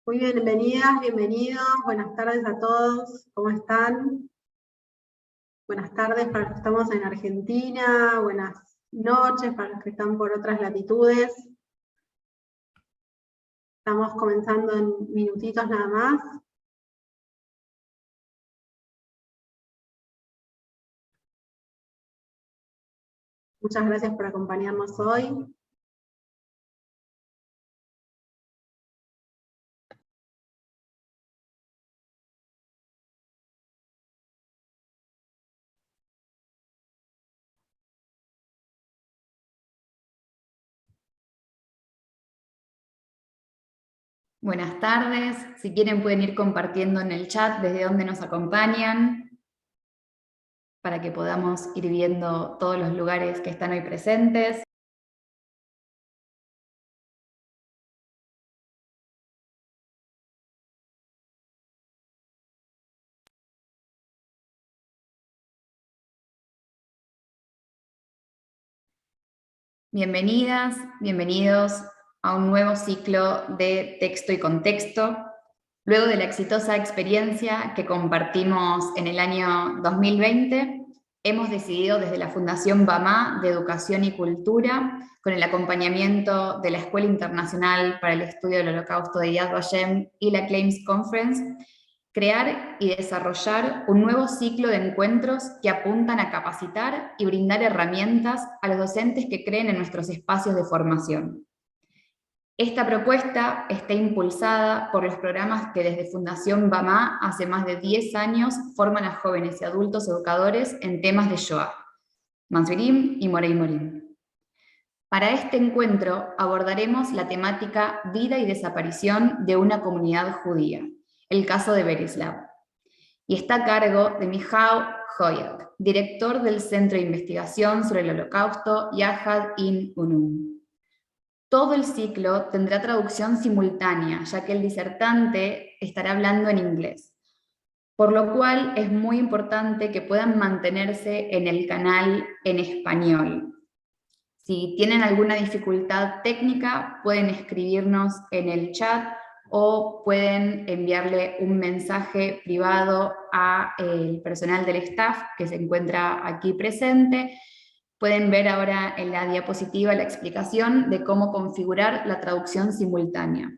Muy bienvenidas, bienvenidos, buenas tardes a todos, ¿cómo están? Buenas tardes para los que estamos en Argentina, buenas noches para los que están por otras latitudes. Estamos comenzando en minutitos nada más. Muchas gracias por acompañarnos hoy. Buenas tardes, si quieren pueden ir compartiendo en el chat desde donde nos acompañan, para que podamos ir viendo todos los lugares que están hoy presentes. Bienvenidas, bienvenidos a un nuevo ciclo de texto y contexto. Luego de la exitosa experiencia que compartimos en el año 2020, hemos decidido desde la Fundación BAMA de Educación y Cultura, con el acompañamiento de la Escuela Internacional para el Estudio del Holocausto de Yad Vashem y la Claims Conference, crear y desarrollar un nuevo ciclo de encuentros que apuntan a capacitar y brindar herramientas a los docentes que creen en nuestros espacios de formación. Esta propuesta está impulsada por los programas que desde Fundación BAMA hace más de 10 años forman a jóvenes y adultos educadores en temas de Shoah, Mansurim y Morey Morim. Para este encuentro abordaremos la temática vida y desaparición de una comunidad judía, el caso de Berislav, y está a cargo de Mijao Hoyak, director del Centro de Investigación sobre el Holocausto Yahad in Unum. Todo el ciclo tendrá traducción simultánea, ya que el disertante estará hablando en inglés, por lo cual es muy importante que puedan mantenerse en el canal en español. Si tienen alguna dificultad técnica, pueden escribirnos en el chat o pueden enviarle un mensaje privado al personal del staff que se encuentra aquí presente. Pueden ver ahora en la diapositiva la explicación de cómo configurar la traducción simultánea.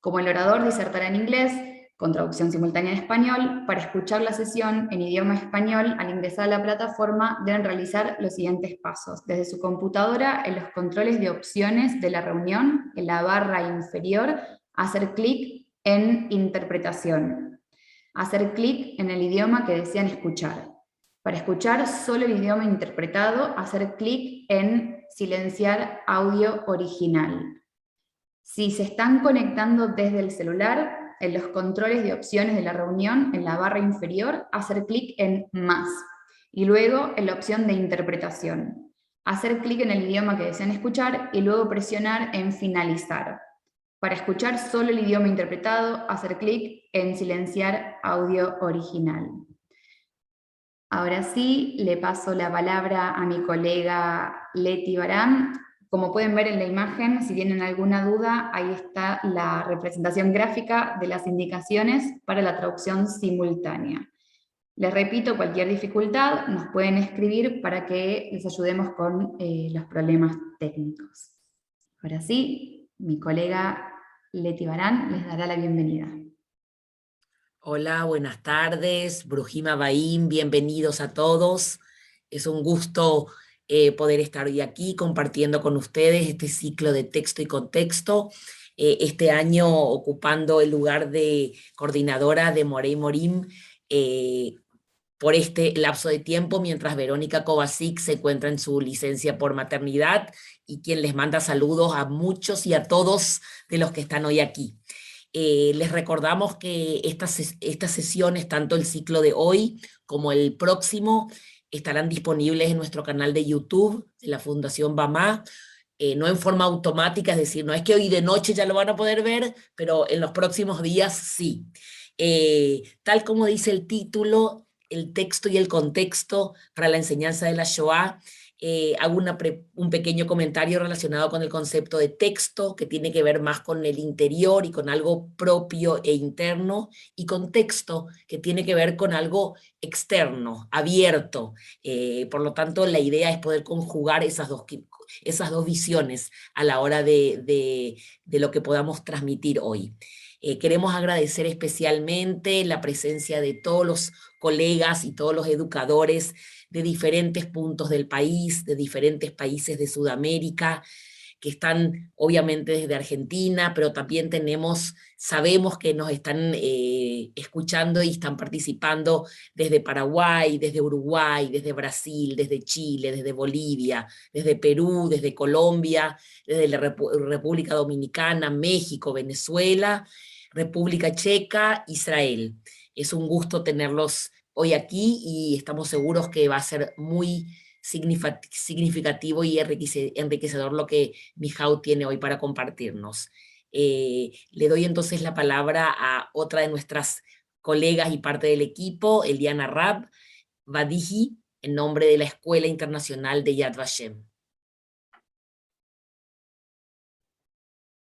Como el orador disertará en inglés, con traducción simultánea en español, para escuchar la sesión en idioma español, al ingresar a la plataforma deben realizar los siguientes pasos. Desde su computadora, en los controles de opciones de la reunión, en la barra inferior, hacer clic en interpretación. Hacer clic en el idioma que desean escuchar. Para escuchar solo el idioma interpretado, hacer clic en silenciar audio original. Si se están conectando desde el celular, en los controles de opciones de la reunión, en la barra inferior, hacer clic en más, y luego en la opción de interpretación. Hacer clic en el idioma que desean escuchar y luego presionar en finalizar. Para escuchar solo el idioma interpretado, hacer clic en silenciar audio original. Ahora sí, le paso la palabra a mi colega Leti Barán. Como pueden ver en la imagen, si tienen alguna duda, ahí está la representación gráfica de las indicaciones para la traducción simultánea. Les repito, cualquier dificultad nos pueden escribir para que les ayudemos con los problemas técnicos. Ahora sí, mi colega Leti Barán les dará la bienvenida. Hola, buenas tardes, Brujim Habayim, bienvenidos a todos. Es un gusto poder estar hoy aquí compartiendo con ustedes este ciclo de texto y contexto, este año ocupando el lugar de coordinadora de Morey Morim por este lapso de tiempo, mientras Verónica Kovacic se encuentra en su licencia por maternidad y quien les manda saludos a muchos y a todos de los que están hoy aquí. Les recordamos que estas sesiones, tanto el ciclo de hoy como el próximo, estarán disponibles en nuestro canal de YouTube de la Fundación BAMA, no en forma automática, es decir, no es que hoy de noche ya lo van a poder ver, pero en los próximos días sí. Tal como dice el título, el texto y el contexto para la enseñanza de la Shoah hago un pequeño comentario relacionado con el concepto de texto, que tiene que ver más con el interior y con algo propio e interno, y contexto, que tiene que ver con algo externo, abierto. Por lo tanto, la idea es poder conjugar esas dos visiones a la hora de lo que podamos transmitir hoy. Queremos agradecer especialmente la presencia de todos los colegas y todos los educadores de diferentes puntos del país, de diferentes países de Sudamérica, que están obviamente desde Argentina, pero también sabemos que nos están escuchando y están participando desde Paraguay, desde Uruguay, desde Brasil, desde Chile, desde Bolivia, desde Perú, desde Colombia, desde la República Dominicana, México, Venezuela, República Checa, Israel. Es un gusto tenerlos hoy aquí y estamos seguros que va a ser muy significativo y enriquecedor lo que Michał tiene hoy para compartirnos. Le doy entonces la palabra a otra de nuestras colegas y parte del equipo, Eliana Rab Vadihi, en nombre de la Escuela Internacional de Yad Vashem.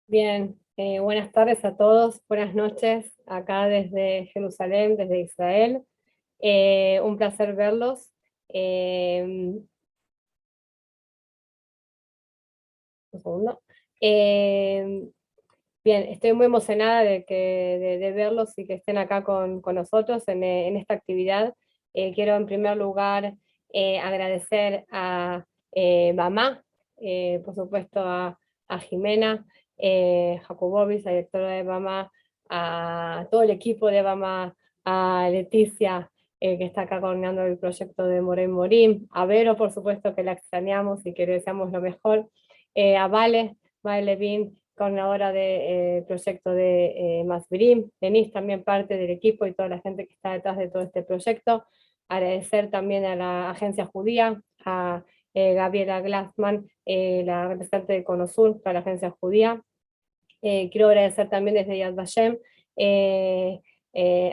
Bien, buenas tardes a todos, buenas noches, acá desde Jerusalén, desde Israel. Un placer verlos. Un segundo. Bien, estoy muy emocionada de verlos y que estén acá con nosotros en esta actividad. Quiero en primer lugar agradecer a Mamá, por supuesto a Jimena Jacobovic, la directora de Mamá, a todo el equipo de Mamá, a Leticia, que está acá coordinando el proyecto de Moren Morim, a Vero, por supuesto, que la extrañamos y que le deseamos lo mejor, a Vale Levin, coordinadora del proyecto de Masbirim, Denise también parte del equipo y toda la gente que está detrás de todo este proyecto. Agradecer también a la agencia judía, a Gabriela Glassman, la representante de Conosur para la agencia judía. Quiero agradecer también desde Yad Vashem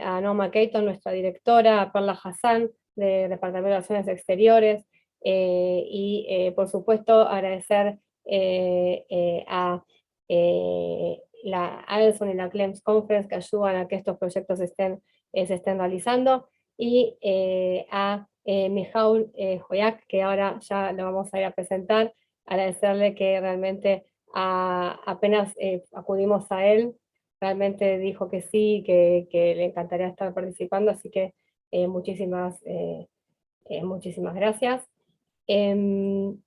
a Noma Keito, nuestra directora, a Perla Hassan, del Departamento de Relaciones Exteriores, y por supuesto agradecer a la Alson y la Clems Conference, que ayudan a que estos proyectos se estén realizando, y a Michał Hoyak, que ahora ya lo vamos a ir a presentar. Agradecerle que realmente apenas acudimos a él, realmente dijo que sí, que le encantaría estar participando, así que muchísimas gracias. Quiero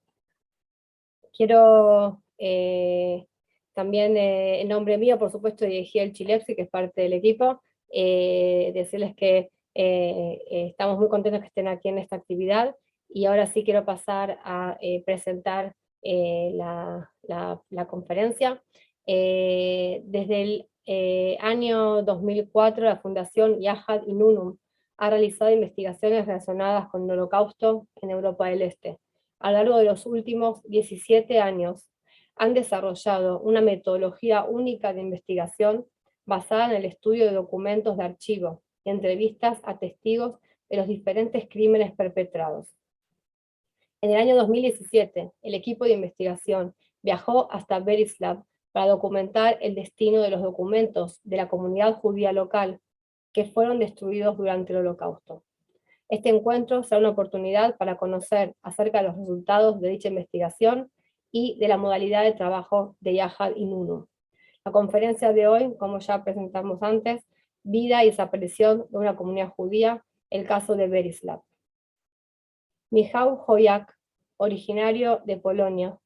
también, en nombre mío, por supuesto, dirigir el Chilepsi, que es parte del equipo, decirles que estamos muy contentos que estén aquí en esta actividad, y ahora sí quiero pasar a presentar la conferencia. Desde el año 2004, la Fundación Yahad Inunum ha realizado investigaciones relacionadas con el Holocausto en Europa del Este. A lo largo de los últimos 17 años, han desarrollado una metodología única de investigación basada en el estudio de documentos de archivo y entrevistas a testigos de los diferentes crímenes perpetrados. En el año 2017, el equipo de investigación viajó hasta Berislav para documentar el destino de los documentos de la comunidad judía local que fueron destruidos durante el Holocausto. Este encuentro será una oportunidad para conocer acerca de los resultados de dicha investigación y de la modalidad de trabajo de Yahad Inunum. La conferencia de hoy, como ya presentamos antes, Vida y desaparición de una comunidad judía, el caso de Berislav. Michał Hoyak, originario de Polonia,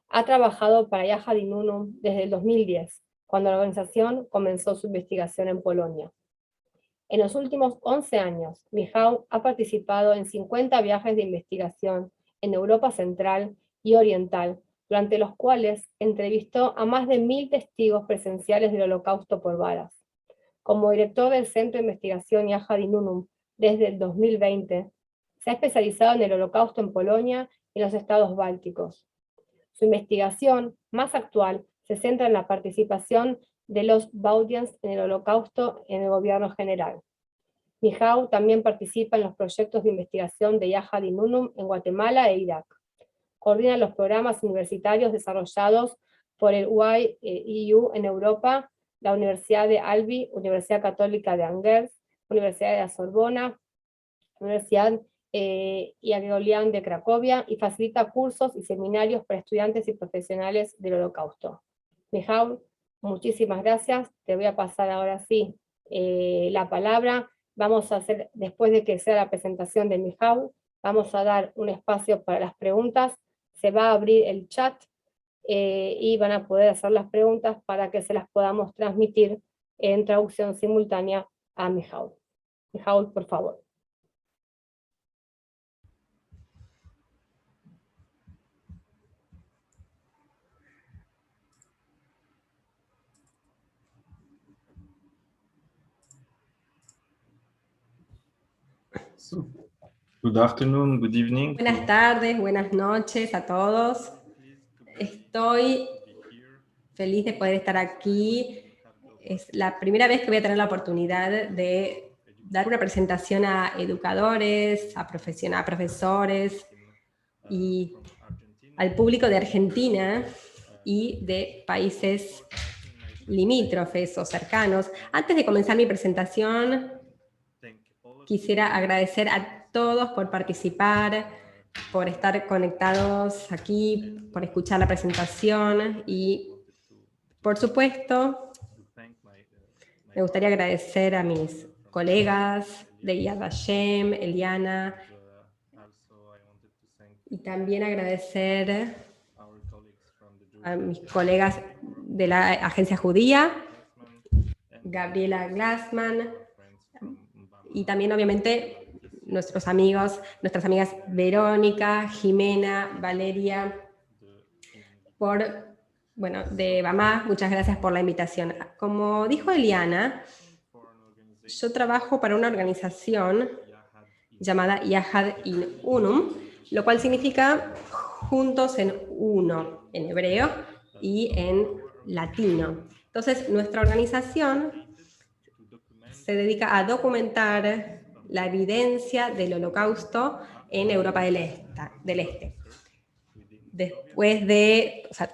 ha trabajado para Yahad Inunum desde el 2010, cuando la organización comenzó su investigación en Polonia. En los últimos 11 años, Michał ha participado en 50 viajes de investigación en Europa Central y Oriental, durante los cuales entrevistó a más de 1000 testigos presenciales del Holocausto por balas. Como director del Centro de Investigación Yahad Inunum desde el 2020, se ha especializado en el Holocausto en Polonia y en los estados bálticos. Su investigación más actual se centra en la participación de los Baudians en el Holocausto en el gobierno general. Michał también participa en los proyectos de investigación de Yahad Inunum en Guatemala e Irak. Coordina los programas universitarios desarrollados por el YEU en Europa, la Universidad de Albi, Universidad Católica de Angers, Universidad de la Sorbona, Universidad Jagiellonian de Cracovia, y facilita cursos y seminarios para estudiantes y profesionales del Holocausto. Mijaul, muchísimas gracias. Te voy a pasar ahora sí la palabra. Vamos a hacer, después de que sea la presentación de Mijaul, vamos a dar un espacio para las preguntas. Se va a abrir el chat y van a poder hacer las preguntas para que se las podamos transmitir en traducción simultánea a Mijaul. Mijaul, por favor. Good afternoon, good evening. Buenas tardes, buenas noches a todos. Estoy feliz de poder estar aquí. Es la primera vez que voy a tener la oportunidad de dar una presentación a educadores, a profesores y al público de Argentina y de países limítrofes o cercanos. Antes de comenzar mi presentación, quisiera agradecer a todos por participar, por estar conectados aquí, por escuchar la presentación y, por supuesto, me gustaría agradecer a mis colegas de Yad Vashem, Eliana, y también agradecer a mis colegas de la Agencia Judía, Gabriela Glassman, y también obviamente nuestras amigas Verónica, Jimena, Valeria, de Bamá, muchas gracias por la invitación. Como dijo Eliana, yo trabajo para una organización llamada Yahad in Unum, lo cual significa juntos en uno, en hebreo y en latino. Entonces, nuestra organización se dedica a documentar la evidencia del Holocausto en Europa del Este. Después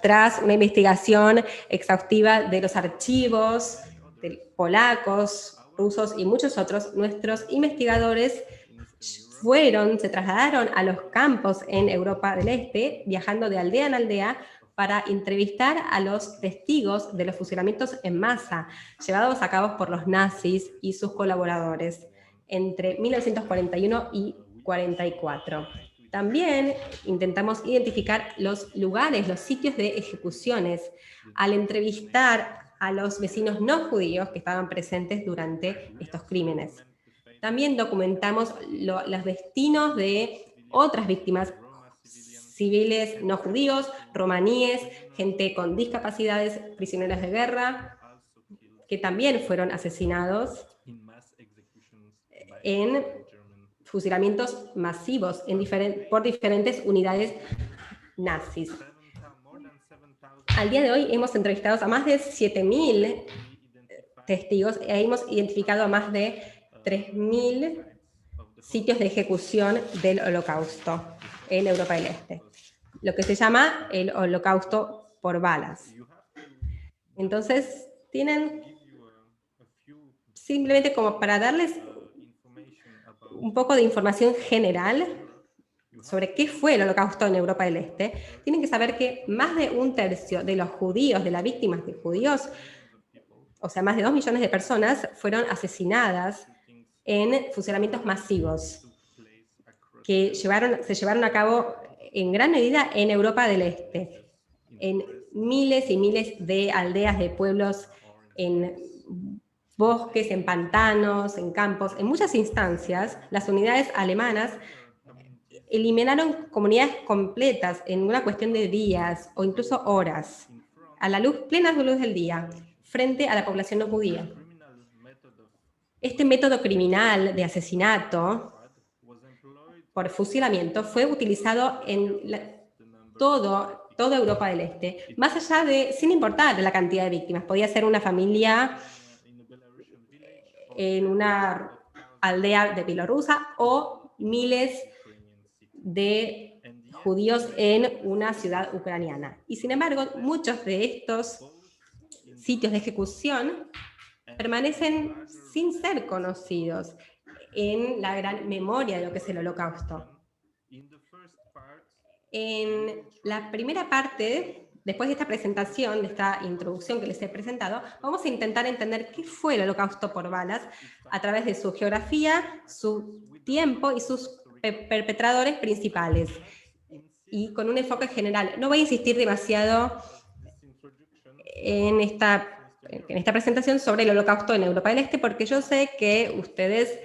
tras una investigación exhaustiva de los archivos de polacos, rusos y muchos otros, nuestros investigadores se trasladaron a los campos en Europa del Este, viajando de aldea en aldea, para entrevistar a los testigos de los fusilamientos en masa, llevados a cabo por los nazis y sus colaboradores, entre 1941 y 1944. También intentamos identificar los lugares, los sitios de ejecuciones, al entrevistar a los vecinos no judíos que estaban presentes durante estos crímenes. También documentamos los destinos de otras víctimas civiles no judíos, romaníes, gente con discapacidades, prisioneros de guerra, que también fueron asesinados en fusilamientos masivos por diferentes unidades nazis. Al día de hoy hemos entrevistado a más de 7.000 testigos e hemos identificado a más de 3.000 sitios de ejecución del Holocausto en Europa del Este, lo que se llama el Holocausto por balas. Entonces, tienen simplemente como para darles un poco de información general sobre qué fue el Holocausto en Europa del Este, tienen que saber que más de 1/3 de los judíos, de las víctimas de judíos, o sea, más de 2 millones de personas, fueron asesinadas en fusilamientos masivos que se llevaron a cabo en gran medida en Europa del Este, en miles y miles de aldeas, de pueblos, en bosques, en pantanos, en campos. En muchas instancias, las unidades alemanas eliminaron comunidades completas en una cuestión de días o incluso horas, a la plena luz del día, frente a la población no judía. Este método criminal de asesinato por fusilamiento fue utilizado en toda Europa del Este, más allá sin importar la cantidad de víctimas. Podía ser una familia en una aldea de Bielorrusia o miles de judíos en una ciudad ucraniana. Y sin embargo, muchos de estos sitios de ejecución permanecen sin ser conocidos en la gran memoria de lo que es el Holocausto. En la primera parte, después de esta presentación, de esta introducción que les he presentado, vamos a intentar entender qué fue el Holocausto por balas a través de su geografía, su tiempo y sus perpetradores principales, y con un enfoque general. No voy a insistir demasiado en esta presentación sobre el Holocausto en Europa del Este, porque yo sé que ustedes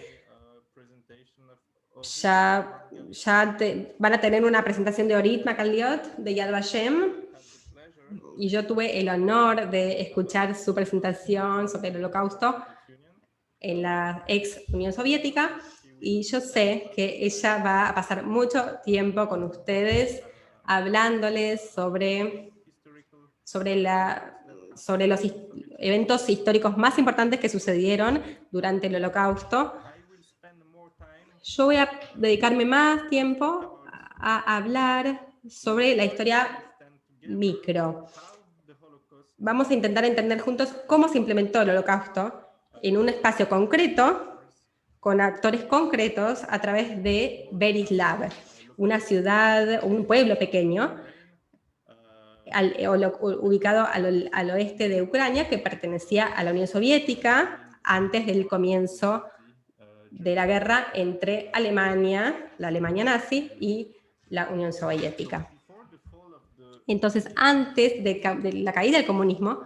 ya van a tener una presentación de Orit Makaliot, de Yad Vashem, y yo tuve el honor de escuchar su presentación sobre el Holocausto en la ex Unión Soviética, y yo sé que ella va a pasar mucho tiempo con ustedes hablándoles sobre los eventos históricos más importantes que sucedieron durante el Holocausto. Yo voy a dedicarme más tiempo a hablar sobre la historia micro. Vamos a intentar entender juntos cómo se implementó el Holocausto en un espacio concreto, con actores concretos, a través de Berislav, una ciudad, un pueblo pequeño, ubicado al oeste de Ucrania, que pertenecía a la Unión Soviética antes del comienzo de la guerra entre Alemania, la Alemania nazi, y la Unión Soviética. Entonces, antes de la caída del comunismo,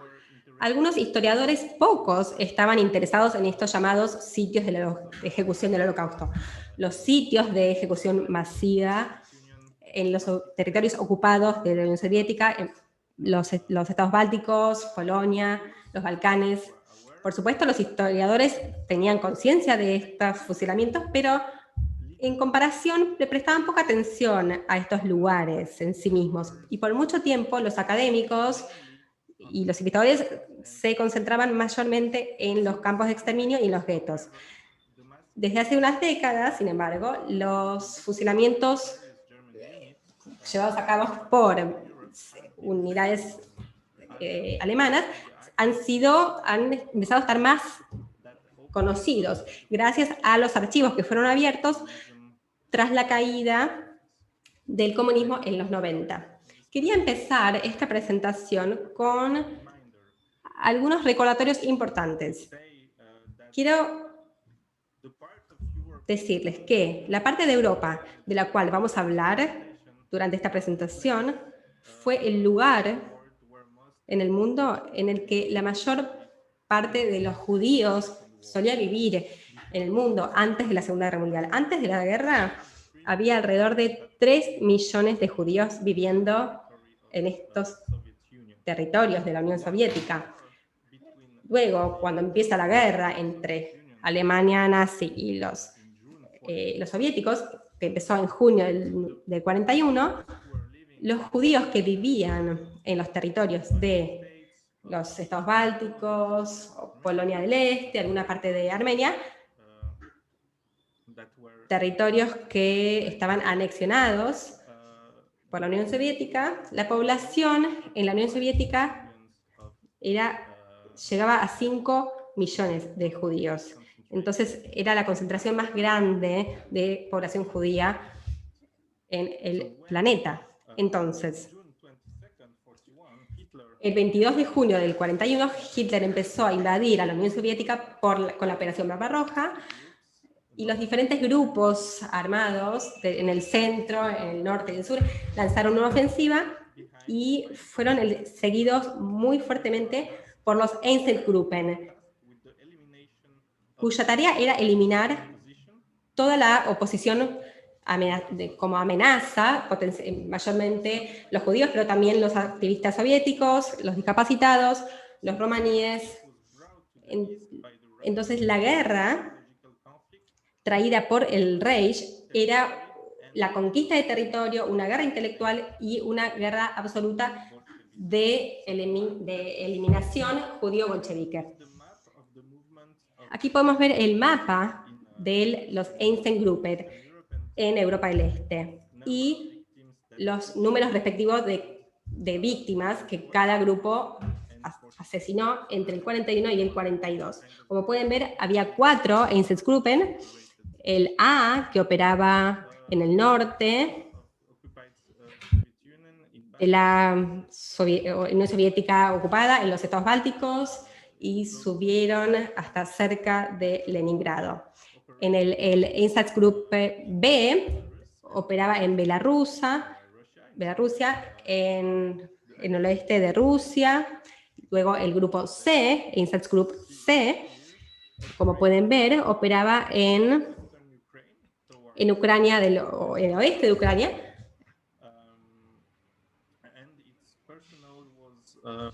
algunos historiadores, pocos, estaban interesados en estos llamados sitios de ejecución del Holocausto. Los sitios de ejecución masiva en los territorios ocupados de la Unión Soviética, en los estados bálticos, Polonia, los Balcanes. Por supuesto, los historiadores tenían conciencia de estos fusilamientos, pero en comparación le prestaban poca atención a estos lugares en sí mismos. Y por mucho tiempo los académicos y los investigadores se concentraban mayormente en los campos de exterminio y en los guetos. Desde hace unas décadas, sin embargo, los fusilamientos llevados a cabo por unidades alemanas han empezado a estar más conocidos, gracias a los archivos que fueron abiertos tras la caída del comunismo en los 90. Quería empezar esta presentación con algunos recordatorios importantes. Quiero decirles que la parte de Europa de la cual vamos a hablar durante esta presentación fue el lugar en el mundo en el que la mayor parte de los judíos solía vivir en el mundo antes de la Segunda Guerra Mundial. Antes de la guerra había alrededor de 3 millones de judíos viviendo en estos territorios de la Unión Soviética. Luego, cuando empieza la guerra entre Alemania nazi y los soviéticos, que empezó en junio del 41, los judíos que vivían en los territorios de los estados bálticos, Polonia del Este, alguna parte de Armenia, territorios que estaban anexionados por la Unión Soviética, la población en la Unión Soviética llegaba a 5 millones de judíos. Entonces era la concentración más grande de población judía en el planeta. Entonces, el 22 de junio del 41, Hitler empezó a invadir a la Unión Soviética con la Operación Barbarroja, y los diferentes grupos armados en el centro, en el norte y el sur lanzaron una ofensiva y fueron seguidos muy fuertemente por los Einsatzgruppen, cuya tarea era eliminar toda la oposición como amenaza, mayormente los judíos, pero también los activistas soviéticos, los discapacitados, los romaníes. Entonces la guerra traída por el Reich era la conquista de territorio, una guerra intelectual y una guerra absoluta de eliminación judío-bolchevique. Aquí podemos ver el mapa de los Einsatzgruppen en Europa del Este. Y los números respectivos de víctimas que cada grupo asesinó entre el 41 y el 42. Como pueden ver, había 4 Einsatzgruppen, el A, que operaba en el norte de la Unión Soviética ocupada, en los estados bálticos, y subieron hasta cerca de Leningrado. El Einsatzgruppe B operaba en Bielorrusia, en el oeste de Rusia. Luego el grupo C, Einsatzgruppe C, como pueden ver, operaba en Ucrania, en el oeste de Ucrania.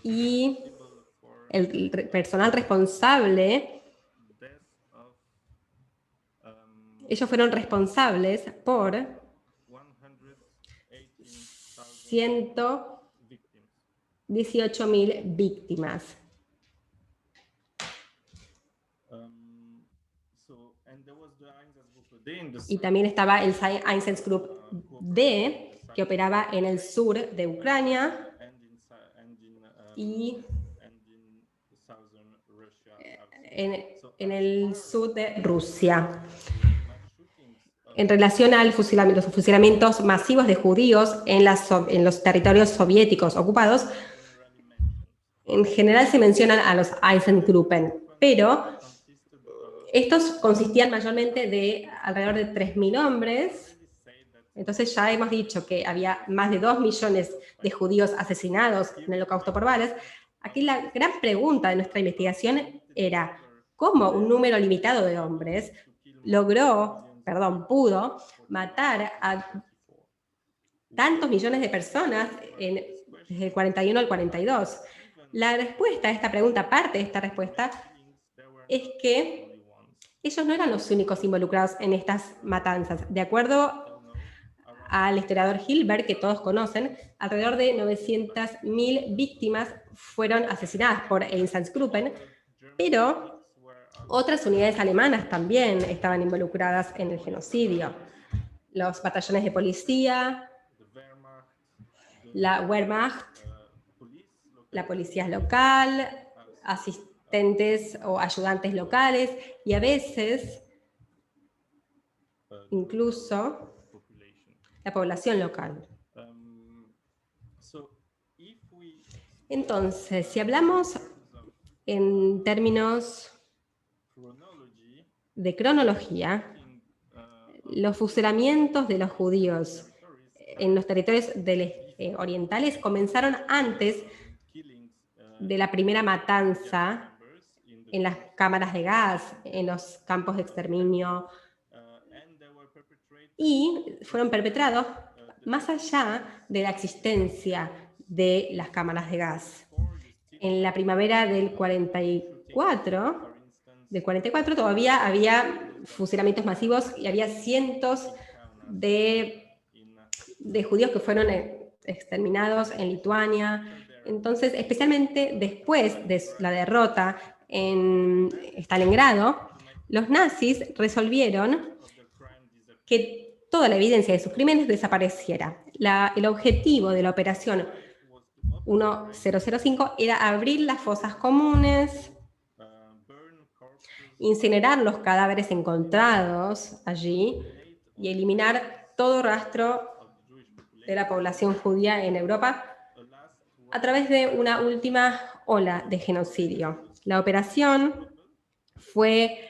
Y el personal responsable, ellos fueron responsables por 118.000 víctimas. Y también estaba el Einsatzgruppe D, que operaba en el sur de Ucrania y en el sur de Rusia. En relación a los fusilamientos masivos de judíos en los territorios soviéticos ocupados, en general se mencionan a los Einsatzgruppen, pero estos consistían mayormente de alrededor de 3.000 hombres. Entonces ya hemos dicho que había más de 2 millones de judíos asesinados en el Holocausto por balas. Aquí la gran pregunta de nuestra investigación era cómo un número limitado de hombres pudo matar a tantos millones de personas desde el 41 al 42. La respuesta a esta pregunta, parte de esta respuesta, es que ellos no eran los únicos involucrados en estas matanzas. De acuerdo al historiador Hilbert, que todos conocen, alrededor de 900.000 víctimas fueron asesinadas por Einsatzgruppen, pero otras unidades alemanas también estaban involucradas en el genocidio. Los batallones de policía, la Wehrmacht, la policía local, asistentes o ayudantes locales, y a veces incluso la población local. Entonces, si hablamos en términos de cronología, los fusilamientos de los judíos en los territorios orientales comenzaron antes de la primera matanza en las cámaras de gas, en los campos de exterminio, y fueron perpetrados más allá de la existencia de las cámaras de gas. En la primavera del 44 todavía había fusilamientos masivos y había cientos de judíos que fueron exterminados en Lituania. Entonces, especialmente después de la derrota en Stalingrado, los nazis resolvieron que toda la evidencia de sus crímenes desapareciera. El objetivo de la operación 1005 era abrir las fosas comunes, incinerar los cadáveres encontrados allí y eliminar todo rastro de la población judía en Europa a través de una última ola de genocidio. La operación fue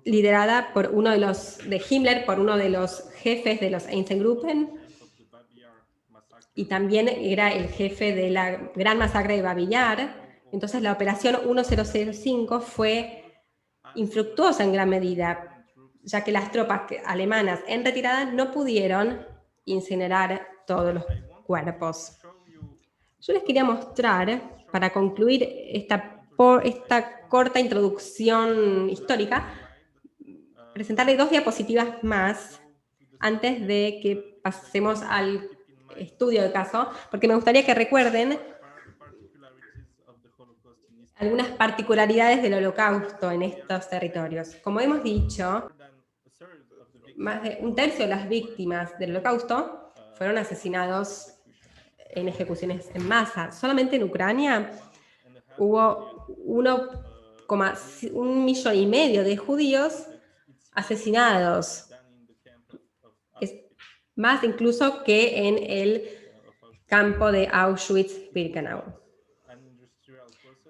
liderada por de Himmler, por uno de los jefes de los Einsatzgruppen, y también era el jefe de la gran masacre de Babi Yar. Entonces la operación 1005 fue infructuosa en gran medida, ya que las tropas alemanas en retirada no pudieron incinerar todos los cuerpos. Yo les quería mostrar, para concluir esta corta introducción histórica, presentarles 2 diapositivas más antes de que pasemos al estudio del caso, porque me gustaría que recuerden algunas particularidades del Holocausto en estos territorios. Como hemos dicho, más de un tercio de las víctimas del Holocausto fueron asesinados en ejecuciones en masa. Solamente en Ucrania hubo 1,1 millón de judíos asesinados. Es más incluso que en el campo de Auschwitz-Birkenau.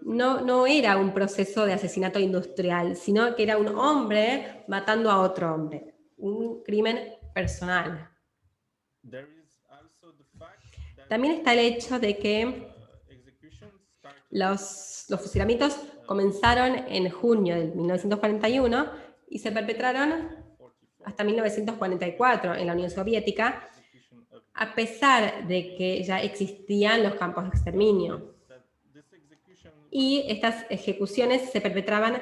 No era un proceso de asesinato industrial, sino que era un hombre matando a otro hombre, un crimen personal. También está el hecho de que los fusilamientos comenzaron en junio de 1941 y se perpetraron hasta 1944 en la Unión Soviética, a pesar de que ya existían los campos de exterminio. Y estas ejecuciones se perpetraban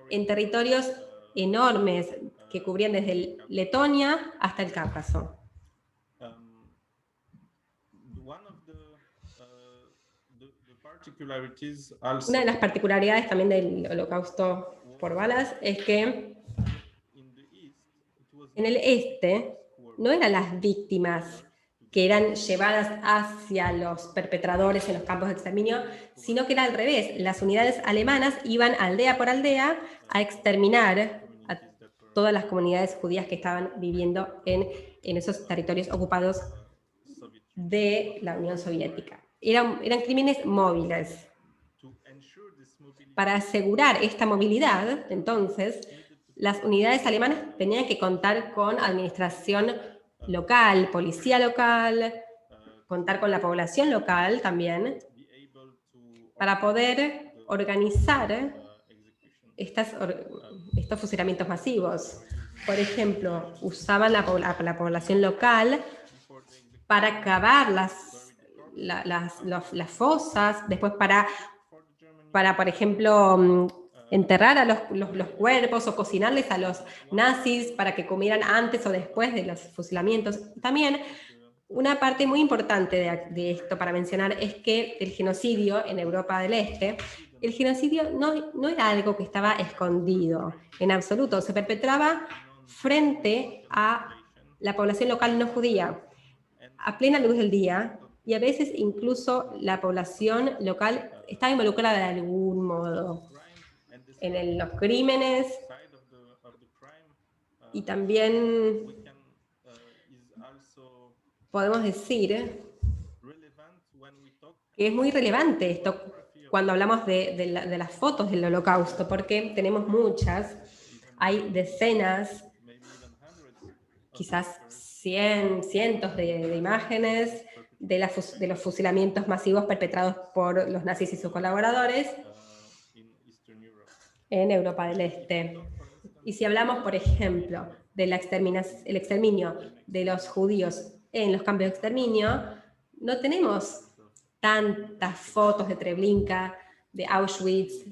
en territorios enormes que cubrían desde Letonia hasta el Cáucaso. Una de las particularidades también del Holocausto por balas es que en el este no eran las víctimas que eran llevadas hacia los perpetradores en los campos de exterminio, sino que era al revés. Las unidades alemanas iban aldea por aldea a exterminar a todas las comunidades judías que estaban viviendo en esos territorios ocupados de la Unión Soviética. Eran crímenes móviles. Para asegurar esta movilidad, entonces, las unidades alemanas tenían que contar con administración local, policía local, contar con la población local también, para poder organizar estos fusilamientos masivos. Por ejemplo, usaban la población local para cavar las fosas, después para por ejemplo, enterrar a los cuerpos o cocinarles a los nazis para que comieran antes o después de los fusilamientos. También una parte muy importante de esto para mencionar es que el genocidio en Europa del Este, el genocidio no era algo que estaba escondido en absoluto, se perpetraba frente a la población local no judía, a plena luz del día, y a veces incluso la población local estaba involucrada de algún modo en los crímenes, y también podemos decir que es muy relevante esto cuando hablamos de las fotos del Holocausto, porque tenemos muchas, hay decenas, quizás cientos de imágenes de los fusilamientos masivos perpetrados por los nazis y sus colaboradores en Europa del Este. Y si hablamos, por ejemplo, del exterminio de los judíos en los campos de exterminio, no tenemos tantas fotos de Treblinka, de Auschwitz,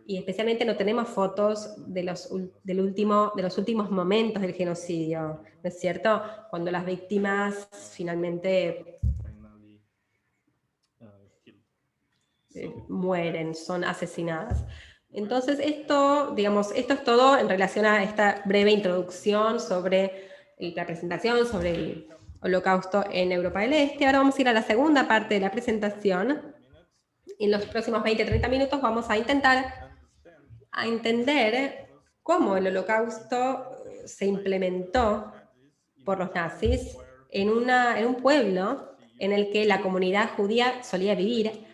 y especialmente no tenemos fotos de los últimos momentos del genocidio, ¿no es cierto? Cuando las víctimas finalmente mueren, son asesinadas. Entonces esto es todo en relación a esta breve introducción sobre la presentación, sobre el Holocausto en Europa del Este. Ahora vamos a ir a la segunda parte de la presentación. En los próximos 20-30 minutos vamos a intentar entender cómo el Holocausto se implementó por los nazis en un pueblo en el que la comunidad judía solía vivir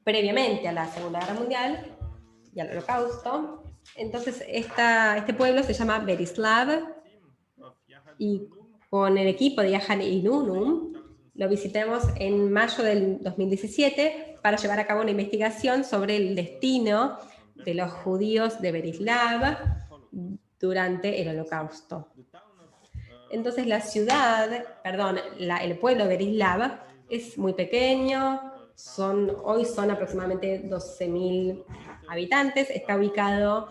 previamente a la Segunda Guerra Mundial y al Holocausto. Entonces este pueblo se llama Berislav, y con el equipo de Yahad y Nunum lo visitamos en mayo del 2017 para llevar a cabo una investigación sobre el destino de los judíos de Berislav durante el Holocausto. Entonces el pueblo de Berislav es muy pequeño, hoy son aproximadamente 12.000 habitantes, está ubicado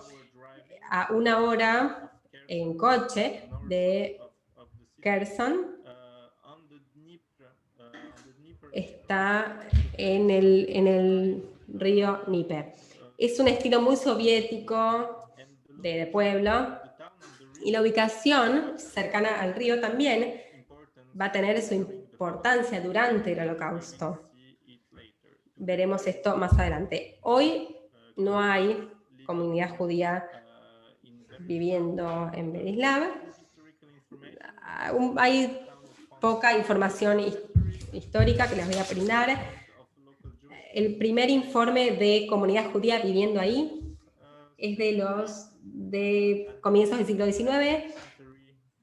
a 1 hora en coche de Kherson, está en el río Dnieper. Es un estilo muy soviético de pueblo, Y la ubicación cercana al río también va a tener su importancia durante el Holocausto. Veremos esto más adelante. Hoy no hay comunidad judía viviendo en Berislav. Hay poca información histórica que les voy a brindar. El primer informe de comunidad judía viviendo ahí es de comienzos del siglo XIX.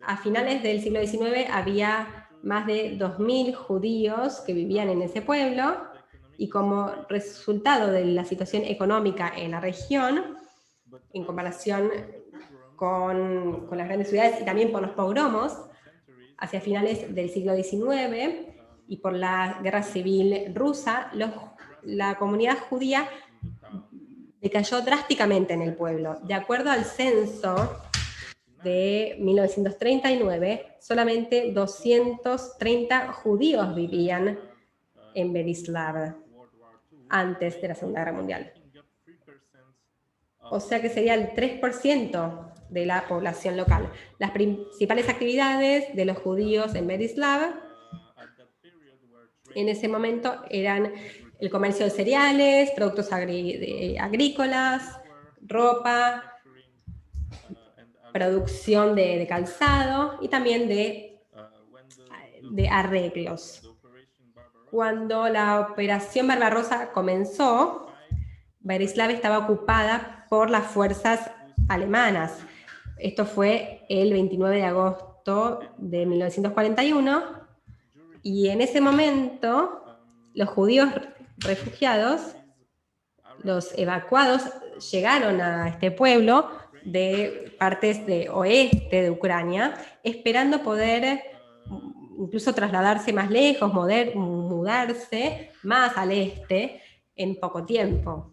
A finales del siglo XIX había más de 2.000 judíos que vivían en ese pueblo, y como resultado de la situación económica en la región, en comparación con las grandes ciudades y también por los pogromos, hacia finales del siglo XIX y por la guerra civil rusa, la comunidad judía decayó drásticamente en el pueblo. De acuerdo al censo de 1939, solamente 230 judíos vivían en Berislav antes de la Segunda Guerra Mundial. O sea que sería el 3% de la población local. Las principales actividades de los judíos en Berislav en ese momento eran el comercio de cereales, productos agrícolas, ropa, producción de calzado y también de arreglos. Cuando la Operación Barbarossa comenzó, Berislav estaba ocupada por las fuerzas alemanas. Esto fue el 29 de agosto de 1941, y en ese momento los judíos refugiados, los evacuados, llegaron a este pueblo de partes de oeste de Ucrania, esperando poder incluso trasladarse más lejos, mudarse más al este en poco tiempo.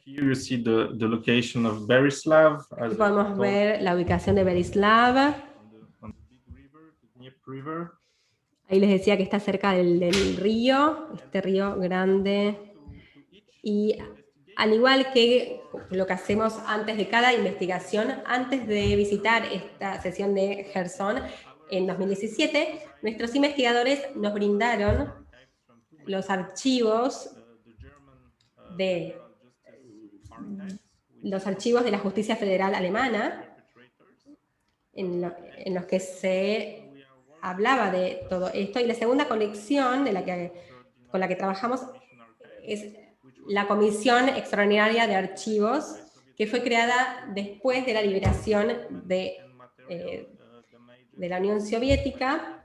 Here you see the location of Berislav. Aquí podemos ver la ubicación de Berislav. On the big river, the Dnieper River. Ahí les decía que está cerca del río, este río grande. Y al igual que lo que hacemos antes de cada investigación, antes de visitar esta sesión de Kherson en 2017, nuestros investigadores nos brindaron los archivos de la Justicia Federal Alemana, en los que se hablaba de todo esto. Y la segunda conexión con la que trabajamos es la Comisión Extraordinaria de Archivos, que fue creada después de la liberación de la Unión Soviética,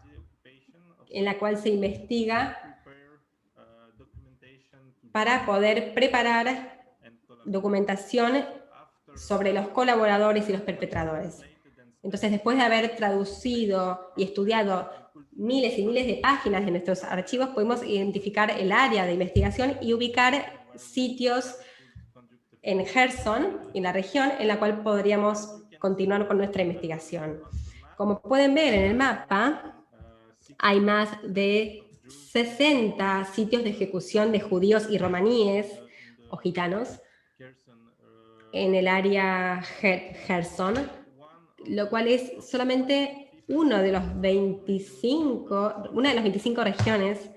en la cual se investiga para poder preparar documentación sobre los colaboradores y los perpetradores. Entonces, después de haber traducido y estudiado miles y miles de páginas de nuestros archivos, podemos identificar el área de investigación y ubicar sitios en Kherson, en la región, en la cual podríamos continuar con nuestra investigación. Como pueden ver en el mapa, hay más de 60 sitios de ejecución de judíos y romaníes o gitanos en el área Kherson, lo cual es solamente una de las 25 regiones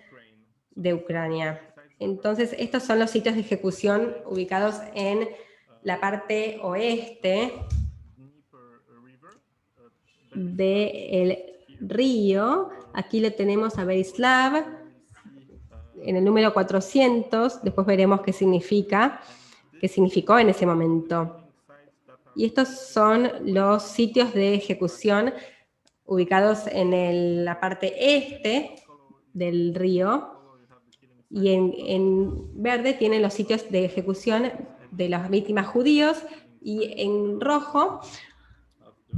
de Ucrania. Entonces, estos son los sitios de ejecución ubicados en la parte oeste del río. Aquí le tenemos a Berislav, en el número 400, después veremos qué significó en ese momento. Y estos son los sitios de ejecución ubicados en la parte este del río, y en verde tienen los sitios de ejecución de las víctimas judíos, y en rojo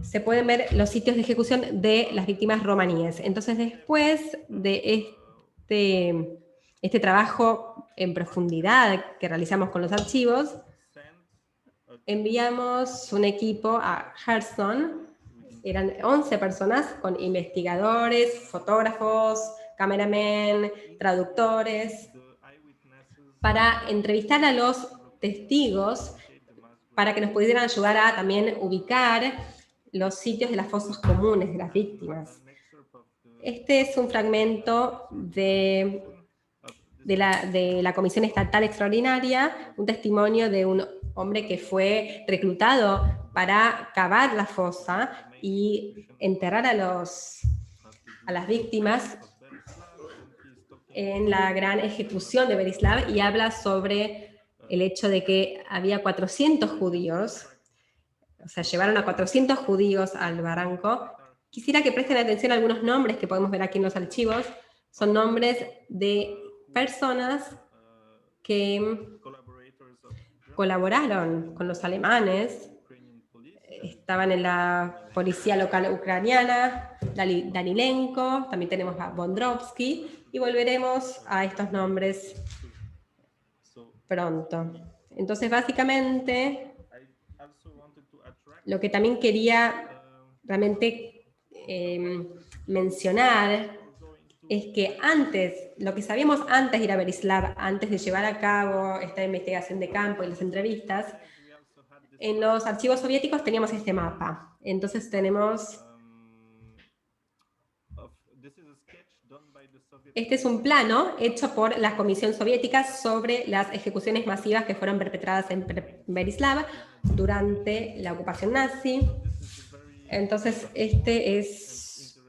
se pueden ver los sitios de ejecución de las víctimas romaníes. Entonces, después de este trabajo en profundidad que realizamos con los archivos, enviamos un equipo a Kherson. Eran 11 personas con investigadores, fotógrafos, cameramen, traductores, para entrevistar a los testigos para que nos pudieran ayudar a también ubicar los sitios de las fosas comunes de las víctimas. Este es un fragmento de la Comisión Estatal Extraordinaria, un testimonio de un hombre que fue reclutado para cavar la fosa y enterrar a las víctimas en la gran ejecución de Berislav, y habla sobre el hecho de que había 400 judíos, o sea, llevaron a 400 judíos al barranco. Quisiera que presten atención a algunos nombres que podemos ver aquí en los archivos. Son nombres de personas que colaboraron con los alemanes, estaban en la policía local ucraniana, Danilenko, también tenemos a Bondrovsky, y volveremos a estos nombres pronto. Entonces, básicamente, lo que también quería realmente mencionar es que lo que sabíamos antes de ir a Berislav, antes de llevar a cabo esta investigación de campo y las entrevistas, en los archivos soviéticos teníamos este mapa. Entonces tenemos... Este es un plano hecho por la Comisión Soviética sobre las ejecuciones masivas que fueron perpetradas en Berislav durante la ocupación nazi. Entonces, este es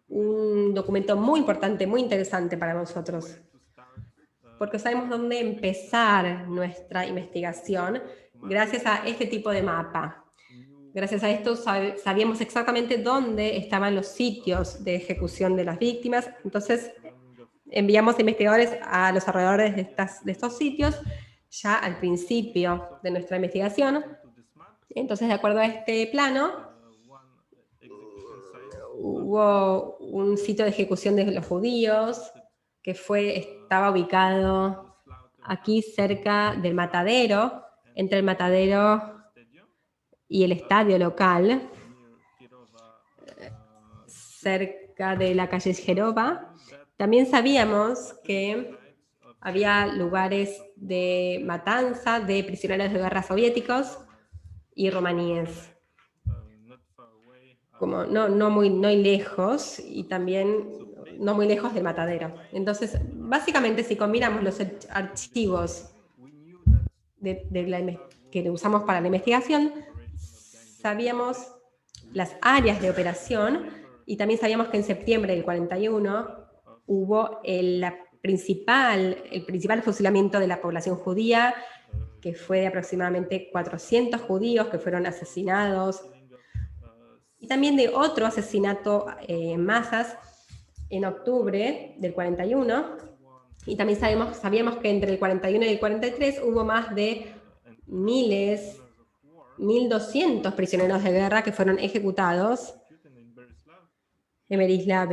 un documento muy importante, muy interesante para nosotros, porque sabemos dónde empezar nuestra investigación gracias a este tipo de mapa. Gracias a esto sabíamos exactamente dónde estaban los sitios de ejecución de las víctimas. Entonces, enviamos investigadores a los alrededores de estos sitios ya al principio de nuestra investigación. Entonces, de acuerdo a este plano, hubo un sitio de ejecución de los judíos que estaba ubicado aquí cerca del matadero, entre el matadero y el estadio local, cerca de la calle Jerova. También sabíamos que había lugares de matanza de prisioneros de guerra soviéticos y romaníes, como no muy lejos, y también no muy lejos del matadero. Entonces, básicamente, si combinamos los archivos que usamos para la investigación, sabíamos las áreas de operación, y también sabíamos que en septiembre del 41 hubo el principal fusilamiento de la población judía, que fue de aproximadamente 400 judíos que fueron asesinados, y también de otro asesinato en masas en octubre del 41, y también sabíamos que entre el 41 y el 43 hubo más de 1.200 prisioneros de guerra que fueron ejecutados en Berislav,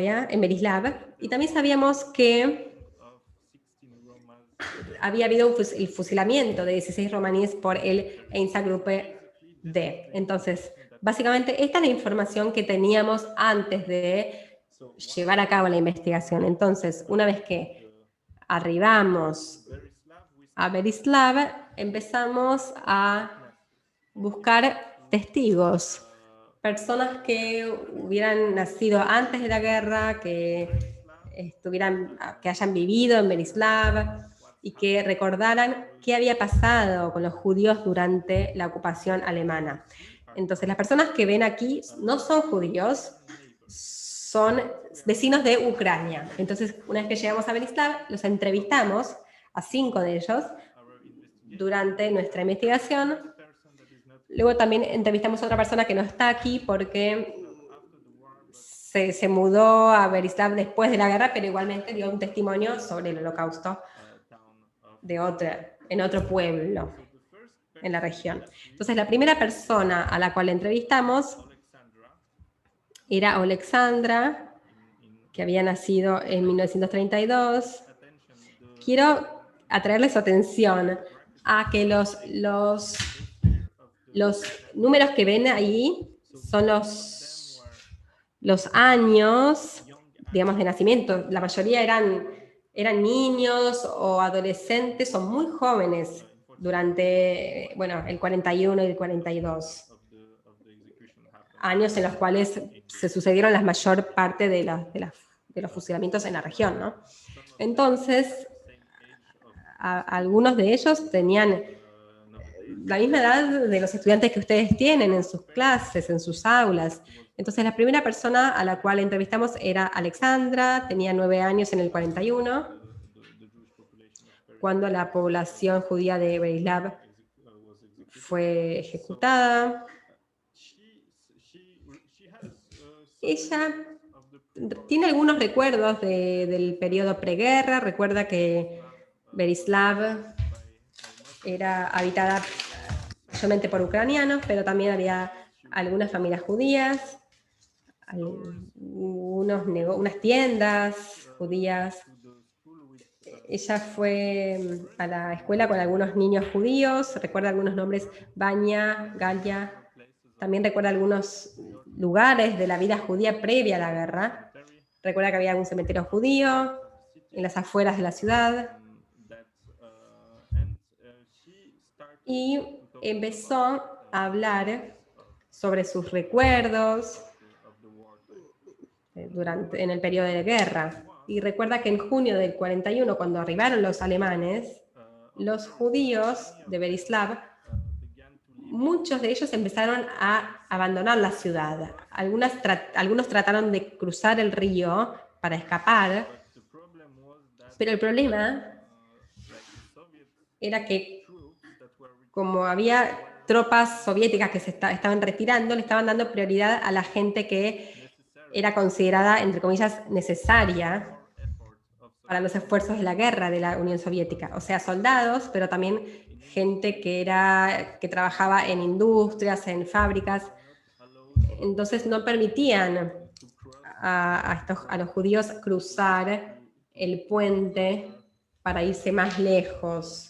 y también sabíamos que había habido el fusilamiento de 16 romaníes por el Einsatzgruppe D. Entonces, básicamente, esta es la información que teníamos antes de llevar a cabo la investigación. Entonces, una vez que arribamos a Berislav, empezamos a buscar testigos, personas que hubieran nacido antes de la guerra, que hayan vivido en Berislav y que recordaran qué había pasado con los judíos durante la ocupación alemana. Entonces, las personas que ven aquí no son judíos, son vecinos de Ucrania. Entonces, una vez que llegamos a Berislav, los entrevistamos a 5 de ellos durante nuestra investigación. Luego también entrevistamos a otra persona que no está aquí porque se mudó a Berislav después de la guerra, pero igualmente dio un testimonio sobre el Holocausto en otro pueblo en la región. Entonces, la primera persona a la cual entrevistamos era Alexandra, que había nacido en 1932. Quiero atraerles su atención a que los números que ven ahí son los años, digamos, de nacimiento. La mayoría eran niños o adolescentes o muy jóvenes, durante el 41 y el 42. Años en los cuales se sucedieron la mayor parte de los fusilamientos en la región, ¿no? Entonces, algunos de ellos tenían la misma edad de los estudiantes que ustedes tienen en sus clases, en sus aulas. Entonces, la primera persona a la cual entrevistamos era Alexandra, tenía 9 años en el 41, cuando la población judía de Berislav fue ejecutada. Ella tiene algunos recuerdos del periodo preguerra. Recuerda que Berislav era habitada mayormente por ucranianos, pero también había algunas familias judías, unas tiendas judías. Ella fue a la escuela con algunos niños judíos, recuerda algunos nombres, Baña, Galia. También recuerda algunos lugares de la vida judía previa a la guerra. Recuerda que había un cementerio judío en las afueras de la ciudad. Y empezó a hablar sobre sus recuerdos en el periodo de guerra. Y recuerda que en junio del 41, cuando arribaron los alemanes, los judíos de Berislav, muchos de ellos empezaron a abandonar la ciudad. Algunos trataron de cruzar el río para escapar, pero el problema era que, como había tropas soviéticas que se estaban retirando, le estaban dando prioridad a la gente que era considerada, entre comillas, necesaria para los esfuerzos de la guerra de la Unión Soviética. O sea, soldados, pero también gente que trabajaba en industrias, en fábricas. Entonces no permitían a los judíos cruzar el puente para irse más lejos,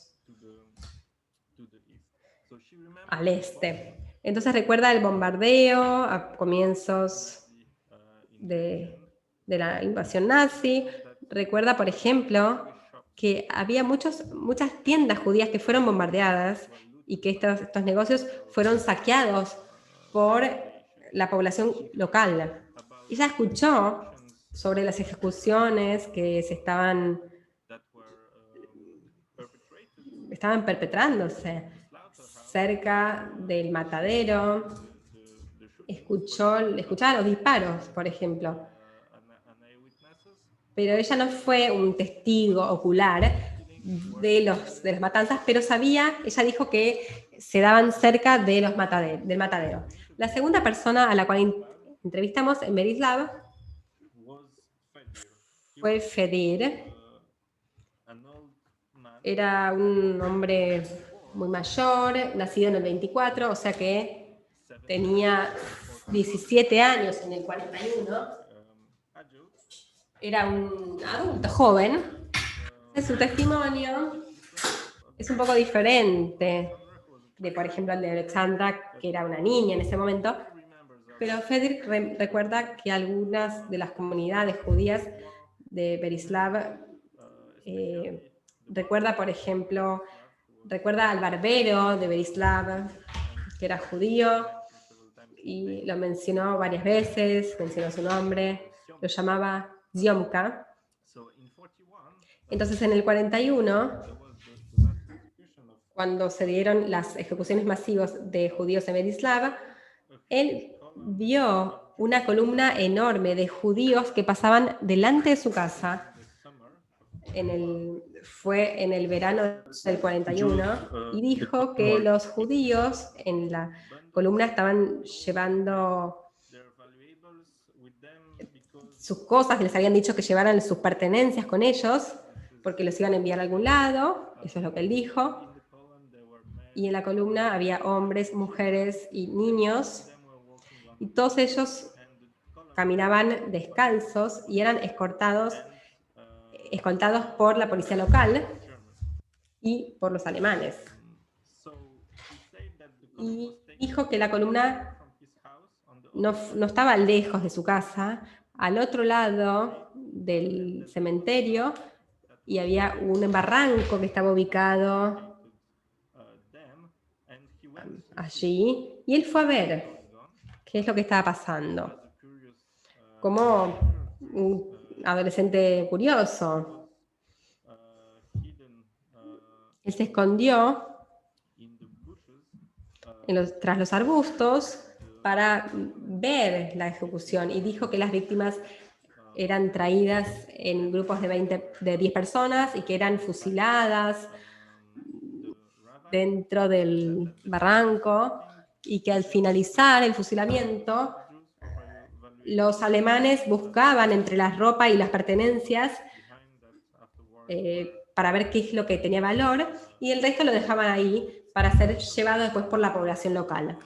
al este. Entonces recuerda el bombardeo a comienzos de la invasión nazi. Recuerda, por ejemplo, que había muchas tiendas judías que fueron bombardeadas y que estos negocios fueron saqueados por la población local. Ella escuchó sobre las ejecuciones que estaban perpetrándose cerca del matadero. Escuchaba los disparos, por ejemplo. Pero ella no fue un testigo ocular de las matanzas, pero ella dijo que se daban cerca del matadero. La segunda persona a la cual entrevistamos en Berislav fue Fedir. Era un hombre muy mayor, nacido en el 24, o sea que tenía 17 años en el 41. Era un adulto joven. Su testimonio es un poco diferente de, por ejemplo, el de Alexandra, que era una niña en ese momento. Pero Fedir recuerda que algunas de las comunidades judías de Berislav recuerda, por ejemplo, al barbero de Berislav, que era judío, y lo mencionó varias veces, mencionó su nombre, lo llamaba Ziomka. Entonces, en el 41, cuando se dieron las ejecuciones masivas de judíos en Berislav, él vio una columna enorme de judíos que pasaban delante de su casa. Fue en el verano del 41, y dijo que los judíos en la columna estaban llevando sus cosas, les habían dicho que llevaran sus pertenencias con ellos, porque los iban a enviar a algún lado, eso es lo que él dijo. Y en la columna había hombres, mujeres y niños, y todos ellos caminaban descalzos y eran escoltados por la policía local y por los alemanes. Y dijo que la columna no estaba lejos de su casa, al otro lado del cementerio, y había un barranco que estaba ubicado allí y él fue a ver qué es lo que estaba pasando. Como un adolescente curioso, él se escondió tras los arbustos para ver la ejecución y dijo que las víctimas eran traídas en grupos de 10 personas y que eran fusiladas dentro del barranco y que al finalizar el fusilamiento los alemanes buscaban entre la ropa y las pertenencias para ver qué es lo que tenía valor y el resto lo dejaban ahí para ser llevado después por la población local.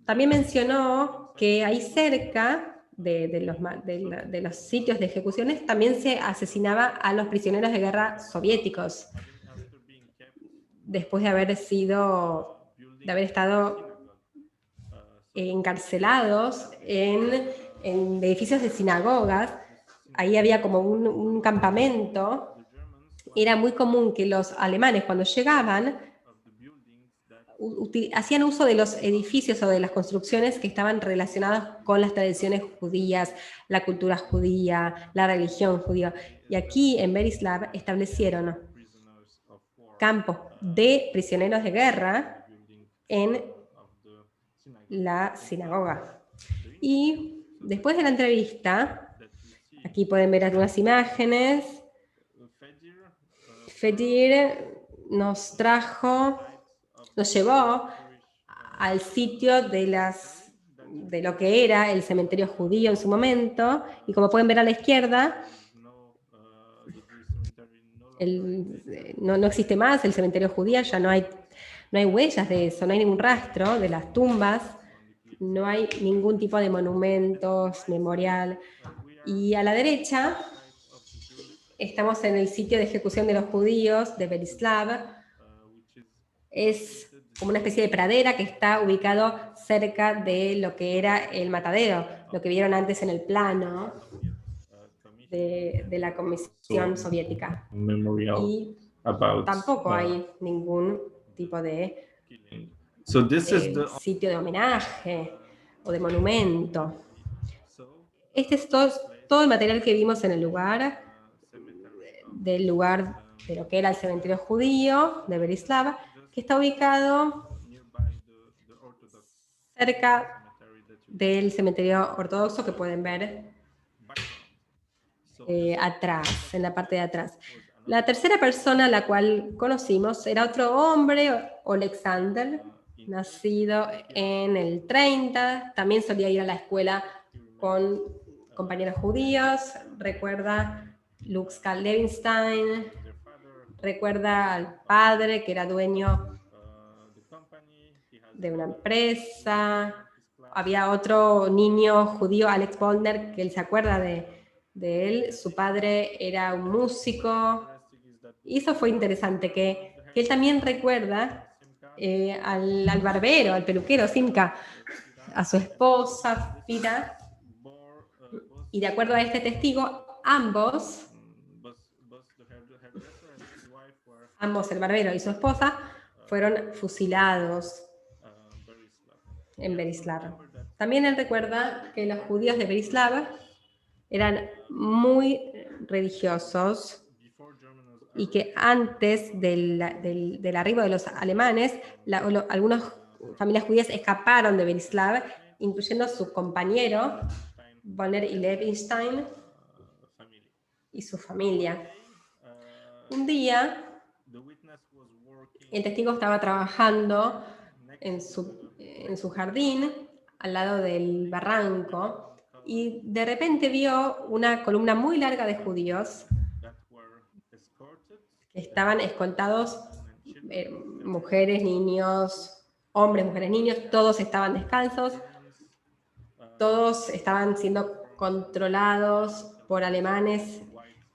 También mencionó que ahí cerca de los sitios de ejecuciones también se asesinaba a los prisioneros de guerra soviéticos después de haber estado encarcelados en edificios de sinagogas. Ahí había como un campamento. Era muy común que los alemanes cuando llegaban hacían uso de los edificios o de las construcciones que estaban relacionadas con las tradiciones judías, la cultura judía, la religión judía. Y aquí en Berislav establecieron campos de prisioneros de guerra en la sinagoga. Y después de la entrevista, aquí pueden ver algunas imágenes. Fedir nos llevó al sitio de lo que era el cementerio judío en su momento, y como pueden ver a la izquierda, no existe más el cementerio judío, ya no hay huellas de eso, no hay ningún rastro de las tumbas, no hay ningún tipo de monumentos, memorial. Y a la derecha estamos en el sitio de ejecución de los judíos de Berislav. Es como una especie de pradera que está ubicado cerca de lo que era el matadero, lo que vieron antes en el plano de la Comisión Soviética. Y tampoco hay ningún tipo de sitio de homenaje o de monumento. Este es todo el material que vimos en el lugar, de lo que era el cementerio judío de Berislav, que está ubicado cerca del cementerio ortodoxo que pueden ver atrás, en la parte de atrás. La tercera persona a la cual conocimos era otro hombre, Alexander, nacido en el 30, también solía ir a la escuela con compañeros judíos, recuerda Luxka Levinstein, recuerda al padre que era dueño de una empresa. Había otro niño judío, Alex Bollner, que él se acuerda de él. Su padre era un músico. Y eso fue interesante, que él también recuerda al barbero, al peluquero, Simka, a su esposa, Pira. Y de acuerdo a este testigo, ambos, el barbero y su esposa, fueron fusilados en Berislav. También él recuerda que los judíos de Berislav eran muy religiosos y que antes del arribo de los alemanes, algunas familias judías escaparon de Berislav, incluyendo su compañero, Bollner y Levinstein, y su familia. Un día, el testigo estaba trabajando en su jardín, al lado del barranco, y de repente vio una columna muy larga de judíos que estaban escoltados, mujeres, niños, hombres, mujeres, niños, todos estaban descalzos, todos estaban siendo controlados por alemanes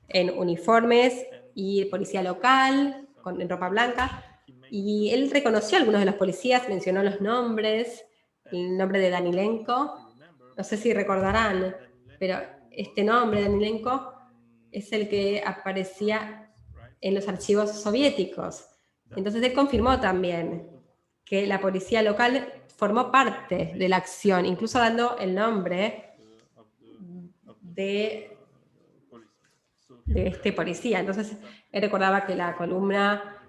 en uniformes y policía local, en ropa blanca, y él reconoció a algunos de los policías, mencionó los nombres, el nombre de Danilenko, no sé si recordarán, pero este nombre, Danilenko, es el que aparecía en los archivos soviéticos. Entonces él confirmó también que la policía local formó parte de la acción, incluso dando el nombre de este policía. Entonces, él recordaba que la columna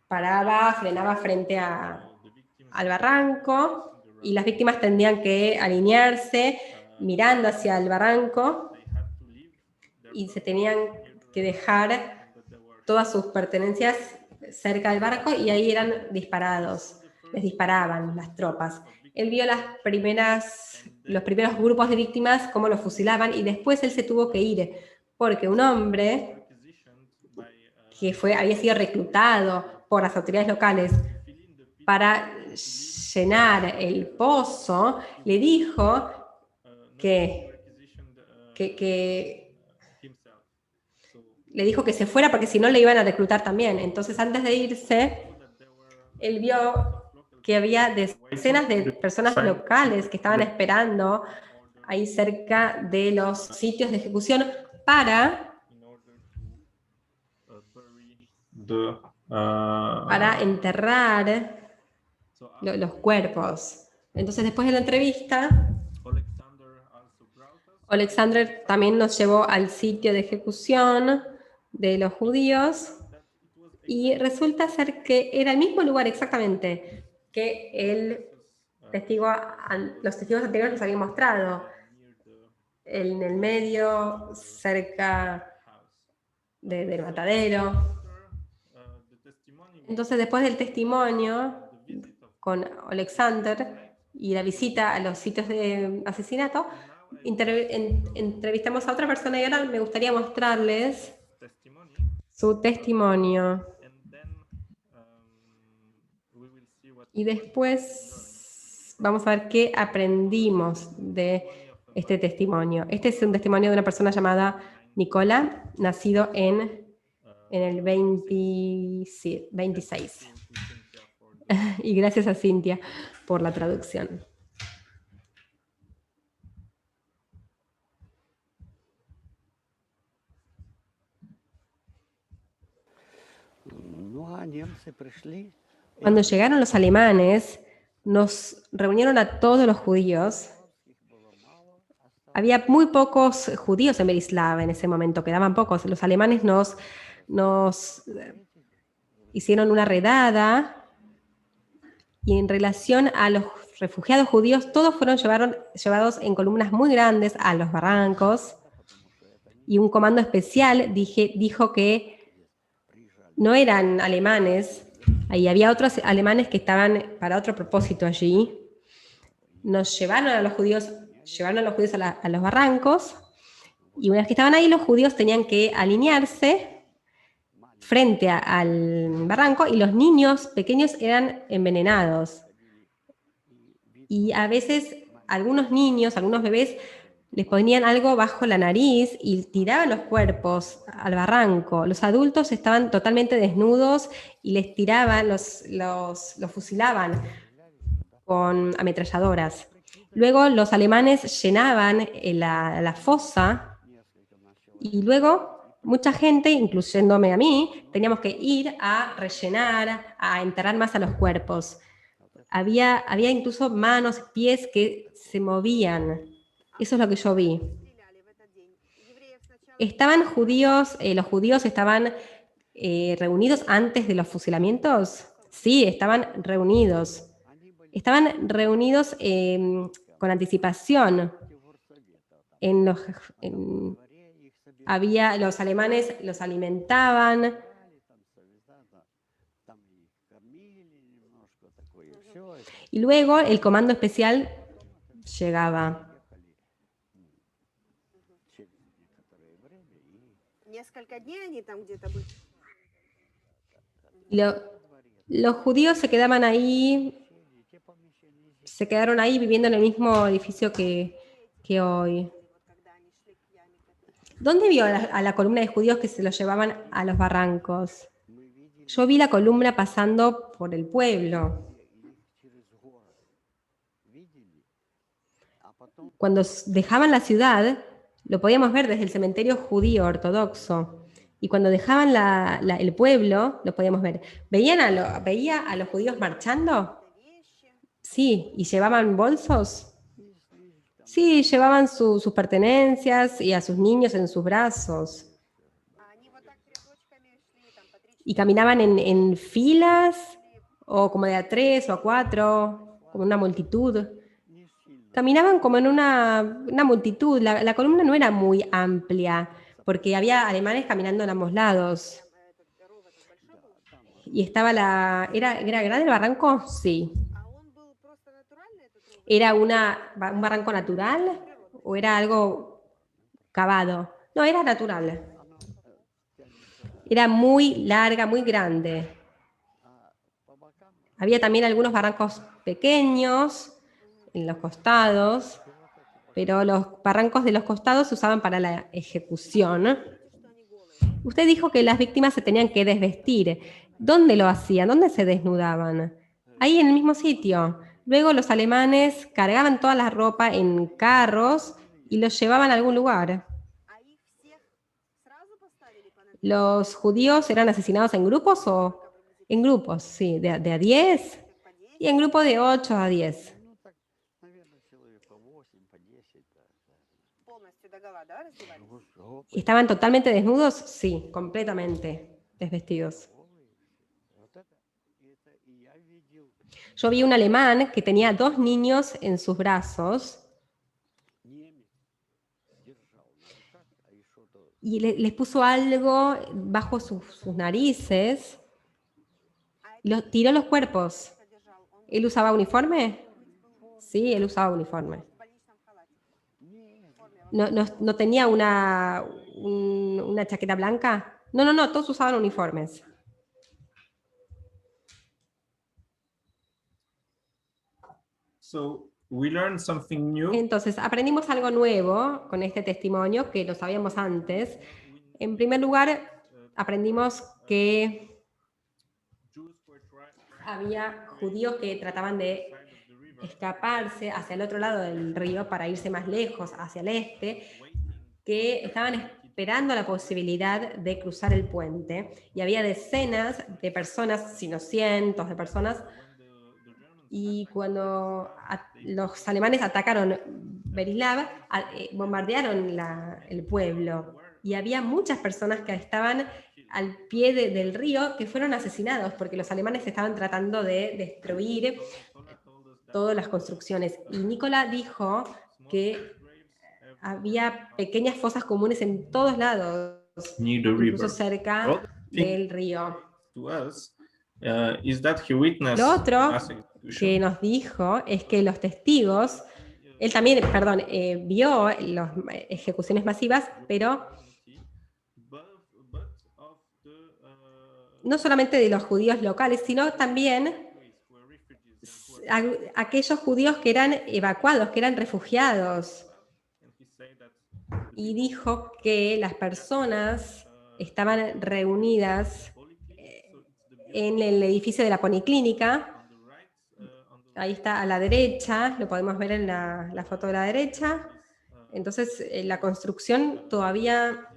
frenaba frente al barranco, y las víctimas tendrían que alinearse mirando hacia el barranco, y se tenían que dejar todas sus pertenencias cerca del barco, y ahí eran disparados, les disparaban las tropas. Él vio los primeros grupos de víctimas, cómo los fusilaban, y después él se tuvo que ir, porque un hombre que había sido reclutado por las autoridades locales para llenar el pozo, le dijo le dijo que se fuera porque si no le iban a reclutar también. Entonces, antes de irse, él vio que había decenas de personas locales que estaban esperando ahí cerca de los sitios de ejecución para enterrar los cuerpos. Entonces, después de la entrevista, Alexander también nos llevó al sitio de ejecución de los judíos, y resulta ser que era el mismo lugar exactamente que los testigos anteriores nos habían mostrado, en el medio, cerca del matadero. Entonces, después del testimonio con Alexander y la visita a los sitios de asesinato, entrevistamos a otra persona, y ahora me gustaría mostrarles su testimonio. Y después vamos a ver qué aprendimos de este testimonio. Este es un testimonio de una persona llamada Nicola, nacido en el 26. Y gracias a Cintia por la traducción. Cuando llegaron los alemanes, nos reunieron a todos los judíos. Había muy pocos judíos en Berislav en ese momento, quedaban pocos. Los alemanes nos hicieron una redada, y en relación a los refugiados judíos, todos fueron llevados en columnas muy grandes a los barrancos, y un comando especial dijo que no eran alemanes, ahí había otros alemanes que estaban para otro propósito allí. Nos llevaron a los judíos a los barrancos, y una vez que estaban ahí, los judíos tenían que alinearse frente al barranco, y los niños pequeños eran envenenados. Y a veces algunos bebés, les ponían algo bajo la nariz y tiraban los cuerpos al barranco. Los adultos estaban totalmente desnudos y les tiraban, los fusilaban con ametralladoras. Luego los alemanes llenaban la fosa, y luego mucha gente, incluyéndome a mí, teníamos que ir a rellenar, a enterrar más a los cuerpos. Había incluso manos, pies que se movían. Eso es lo que yo vi. Los judíos estaban reunidos antes de los fusilamientos. Sí, estaban reunidos. Estaban reunidos con anticipación. Los alemanes los alimentaban. Y luego el comando especial llegaba. Los judíos se quedaron ahí viviendo en el mismo edificio que hoy. ¿Dónde vio a la columna de judíos que se los llevaban a los barrancos? Yo vi la columna pasando por el pueblo. Cuando dejaban la ciudad, lo podíamos ver desde el cementerio judío ortodoxo. Y cuando dejaban el pueblo, lo podíamos ver. ¿Veía a los judíos marchando? Sí, ¿y llevaban bolsos? Sí, llevaban sus pertenencias y a sus niños en sus brazos. Y caminaban en filas, o como de a 3 o a 4, como una multitud. Caminaban como en una multitud. La columna no era muy amplia, porque había alemanes caminando en ambos lados. Y estaba ¿Era grande el barranco? Sí. ¿Era un barranco natural o era algo cavado? No, era natural. Era muy larga, muy grande. Había también algunos barrancos pequeños en los costados, pero los barrancos de los costados se usaban para la ejecución. Usted dijo que las víctimas se tenían que desvestir. ¿Dónde lo hacían? ¿Dónde se desnudaban? Ahí en el mismo sitio. Luego los alemanes cargaban toda la ropa en carros y los llevaban a algún lugar. ¿Los judíos eran asesinados en grupos o...? En grupos, sí, de a 10 y en grupos de 8 a 10. ¿Estaban totalmente desnudos? Sí, completamente desvestidos. Yo vi un alemán que tenía 2 niños en sus brazos y les puso algo bajo sus narices y tiró los cuerpos. ¿Él usaba uniforme? Sí, él usaba uniforme. ¿No tenía una chaqueta blanca? No, todos usaban uniformes. So we learned something new. Entonces, aprendimos algo nuevo con este testimonio que lo sabíamos antes. En primer lugar, aprendimos que había judíos que trataban de escaparse hacia el otro lado del río para irse más lejos, hacia el este, que estaban esperando la posibilidad de cruzar el puente. Y había decenas de personas, sino cientos de personas, y cuando los alemanes atacaron Berislav, bombardearon el pueblo. Y había muchas personas que estaban al pie del río que fueron asesinados porque los alemanes estaban tratando de destruir todas las construcciones. Y Nicola dijo que había pequeñas fosas comunes en todos lados, incluso cerca del río. Lo otro que nos dijo es que los testigos, él también, vio las ejecuciones masivas, pero no solamente de los judíos locales, sino también aquellos judíos que eran evacuados, que eran refugiados. Y dijo que las personas estaban reunidas en el edificio de la Policlínica. Ahí está a la derecha, lo podemos ver en la foto de la derecha. Entonces, la construcción todavía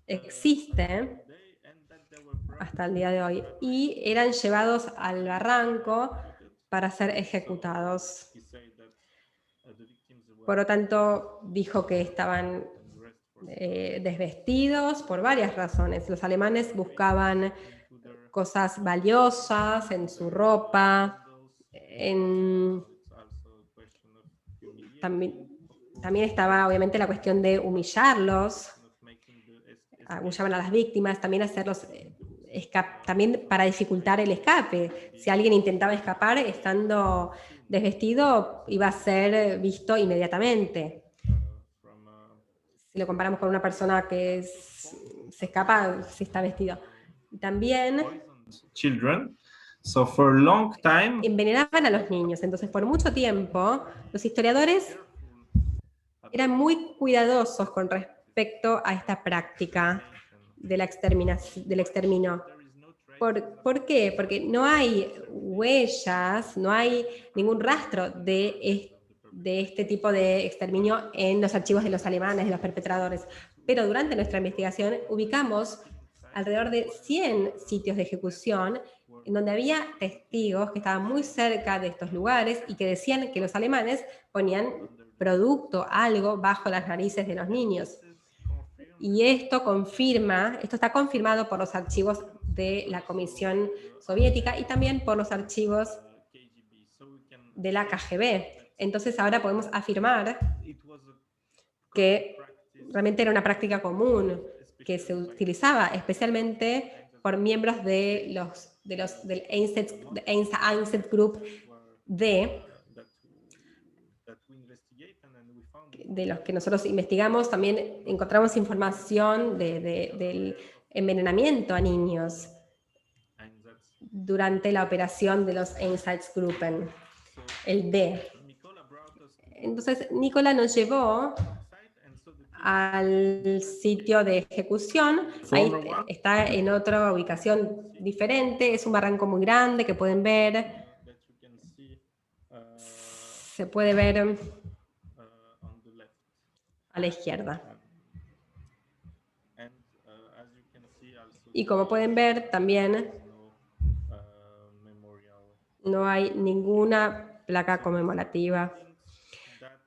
existe hasta el día de hoy. Y eran llevados al barranco para ser ejecutados. Por lo tanto, dijo que estaban desvestidos por varias razones. Los alemanes buscaban cosas valiosas en su ropa. También estaba obviamente la cuestión de humillarlos, humillaban a las víctimas, también hacerlos también para dificultar el escape. Si alguien intentaba escapar estando desvestido, iba a ser visto inmediatamente. Si lo comparamos con una persona que se escapa si está vestido. También envenenaban a los niños. Entonces, por mucho tiempo, los historiadores eran muy cuidadosos con respecto a esta práctica del exterminio. ¿Por qué? Porque no hay huellas, no hay ningún rastro de este tipo de exterminio en los archivos de los alemanes, de los perpetradores. Pero durante nuestra investigación ubicamos alrededor de 100 sitios de ejecución en donde había testigos que estaban muy cerca de estos lugares y que decían que los alemanes ponían producto, algo, bajo las narices de los niños. Y esto está confirmado por los archivos de la Comisión Soviética y también por los archivos de la KGB. Entonces ahora podemos afirmar que realmente era una práctica común, que se utilizaba especialmente por miembros del Einsatzgruppe Group D, de los que nosotros investigamos. También encontramos información del envenenamiento a niños durante la operación de los Einsatzgruppen, el D. Entonces, Nicola nos llevó al sitio de ejecución. Ahí está en otra ubicación diferente. Es un barranco muy grande que pueden ver. Se puede ver a la izquierda. Y como pueden ver, también no hay ninguna placa conmemorativa.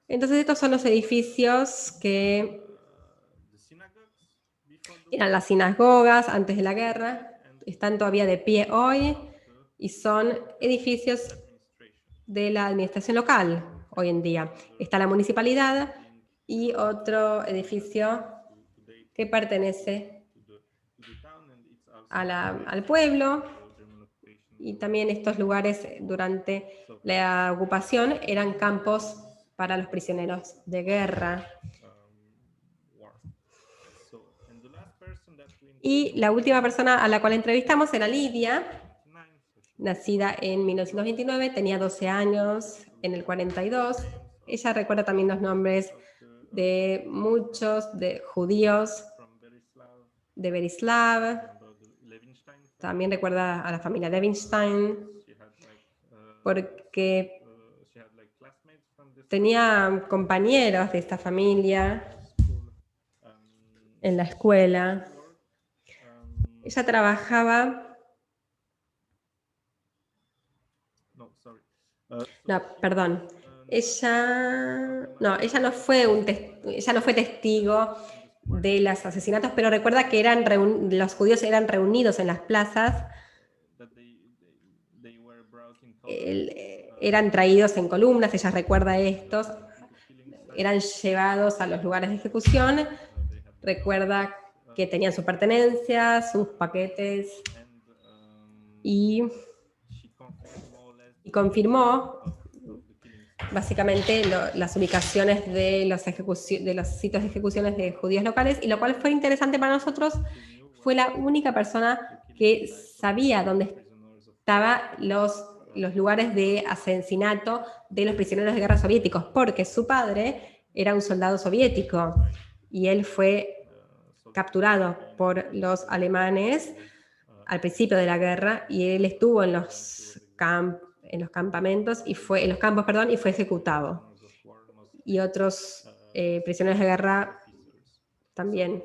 Entonces estos son los edificios que eran las sinagogas antes de la guerra, están todavía de pie hoy y son edificios de la administración local hoy en día. Está la municipalidad y otro edificio que pertenece al pueblo, y también estos lugares durante la ocupación eran campos para los prisioneros de guerra. Y la última persona a la cual entrevistamos era Lidia, nacida en 1929, tenía 12 años en el 42. Ella recuerda también los nombres de muchos de judíos de Berislav. También recuerda a la familia Levinstein, porque tenía compañeros de esta familia en la escuela. Ella trabajaba... No, perdón. Ella no fue testigo de los asesinatos, pero recuerda que los judíos eran reunidos en las plazas, eran traídos en columnas, ella recuerda estos, eran llevados a los lugares de ejecución, recuerda que tenían sus pertenencias, sus paquetes, y confirmó básicamente las ubicaciones de los sitios de ejecuciones de judíos locales, y lo cual fue interesante para nosotros. Fue la única persona que sabía dónde estaban los lugares de asesinato de los prisioneros de guerra soviéticos, porque su padre era un soldado soviético y él fue capturado por los alemanes al principio de la guerra, y él estuvo en los campos y fue ejecutado. Y otros prisioneros de guerra también,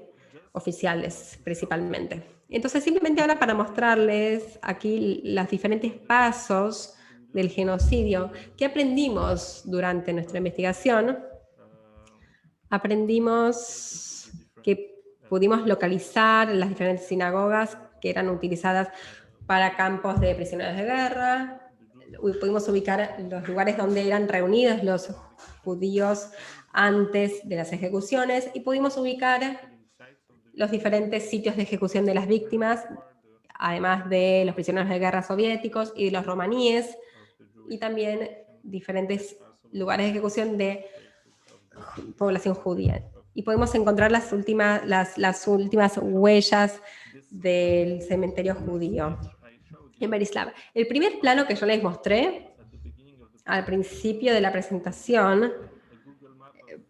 oficiales principalmente. Entonces, simplemente ahora para mostrarles aquí los diferentes pasos del genocidio que aprendimos durante nuestra investigación. Aprendimos que pudimos localizar las diferentes sinagogas que eran utilizadas para campos de prisioneros de guerra. Pudimos ubicar los lugares donde eran reunidos los judíos antes de las ejecuciones, y pudimos ubicar los diferentes sitios de ejecución de las víctimas, además de los prisioneros de guerra soviéticos y de los romaníes, y también diferentes lugares de ejecución de población judía. Y podemos encontrar las últimas huellas del cementerio judío en Berislav. El primer plano que yo les mostré al principio de la presentación,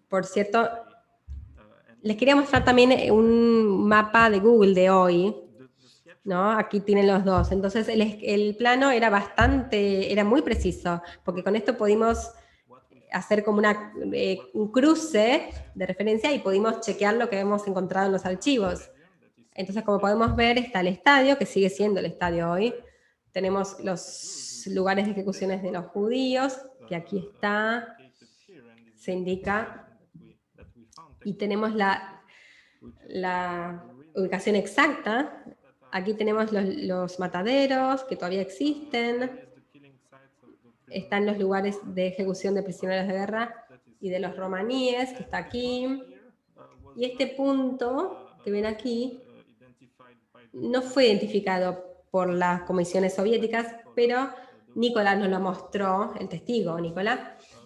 por cierto, les quería mostrar también un mapa de Google de hoy, ¿no? Aquí tienen los dos. Entonces el plano era muy preciso, porque con esto pudimos hacer como un cruce de referencia y pudimos chequear lo que hemos encontrado en los archivos. Entonces, como podemos ver, está el estadio, que sigue siendo el estadio hoy. Tenemos los lugares de ejecuciones de los judíos, que aquí está, se indica, y tenemos la ubicación exacta. Aquí tenemos los mataderos, que todavía existen. Están los lugares de ejecución de prisioneros de guerra y de los romaníes, que está aquí. Y este punto que ven aquí no fue identificado por las comisiones soviéticas, pero Nicolás nos lo mostró, el testigo Nicolás,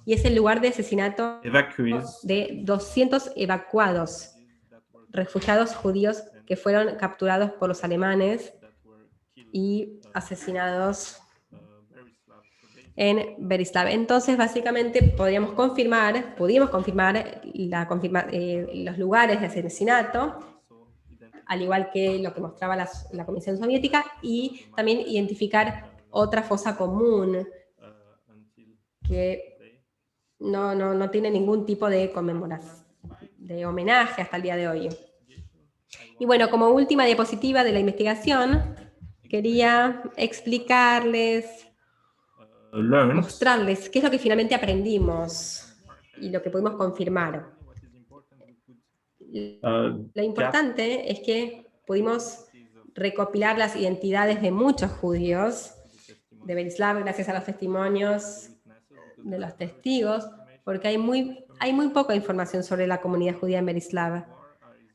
y es el lugar de asesinato Evacuees. de 200 evacuados, refugiados judíos que fueron capturados por los alemanes y asesinados en Berislav. Entonces, básicamente, pudimos confirmar los lugares de asesinato, al igual que lo que mostraba la Comisión Soviética, y también identificar otra fosa común que no tiene ningún tipo de conmemoración, de homenaje hasta el día de hoy. Y bueno, como última diapositiva de la investigación, quería explicarles, mostrarles qué es lo que finalmente aprendimos y lo que pudimos confirmar. Lo importante es que pudimos recopilar las identidades de muchos judíos de Berislav gracias a los testimonios de los testigos, porque hay muy poca información sobre la comunidad judía en Berislav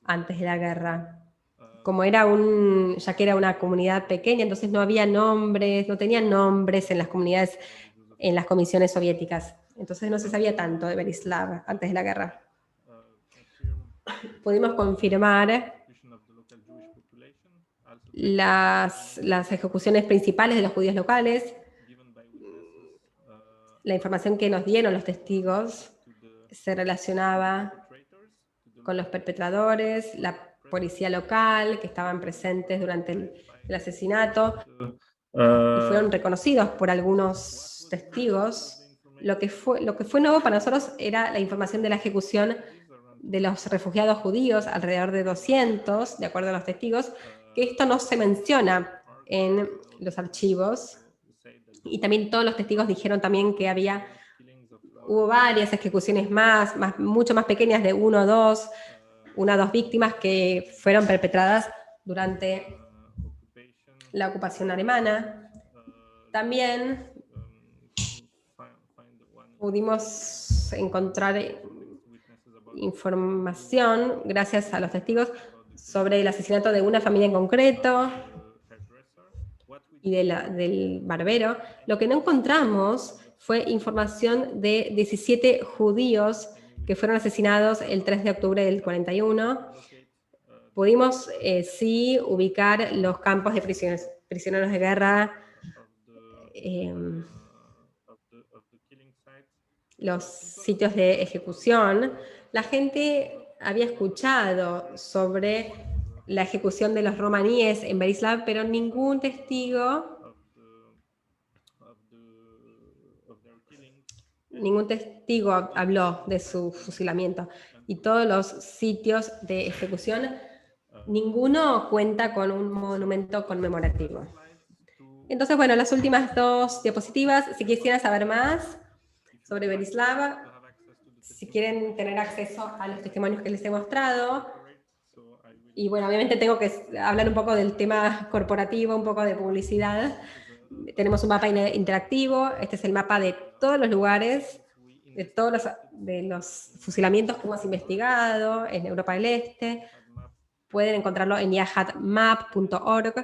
antes de la guerra. Ya que era una comunidad pequeña, entonces no había nombres, no tenían nombres en las comunidades, en las comisiones soviéticas. Entonces no se sabía tanto de Berislav antes de la guerra. Pudimos confirmar las ejecuciones principales de los judíos locales, la información que nos dieron los testigos se relacionaba con los perpetradores, la policía local que estaban presentes durante el asesinato y fueron reconocidos por algunos testigos. Lo que fue nuevo para nosotros era la información de la ejecución de los refugiados judíos, alrededor de 200, de acuerdo a los testigos, que esto no se menciona en los archivos. Y también todos los testigos dijeron también que hubo varias ejecuciones mucho más pequeñas, de una o dos víctimas que fueron perpetradas durante la ocupación alemana. También pudimos encontrar información, gracias a los testigos, sobre el asesinato de una familia en concreto y del barbero. Lo que no encontramos fue información de 17 judíos que fueron asesinados el 3 de octubre del 41. Pudimos sí ubicar los campos de prisioneros de guerra, los sitios de ejecución. La gente había escuchado sobre la ejecución de los romaníes en Berislav, pero ningún testigo habló de su fusilamiento. Y todos los sitios de ejecución, ninguno cuenta con un monumento conmemorativo. Entonces, bueno, las últimas dos diapositivas, si quisieran saber más sobre Berislav, si quieren tener acceso a los testimonios que les he mostrado, y bueno, obviamente tengo que hablar un poco del tema corporativo, un poco de publicidad. Tenemos un mapa interactivo. Este es el mapa de todos los lugares, de todos los fusilamientos que hemos investigado en Europa del Este. Pueden encontrarlo en yahadmap.org.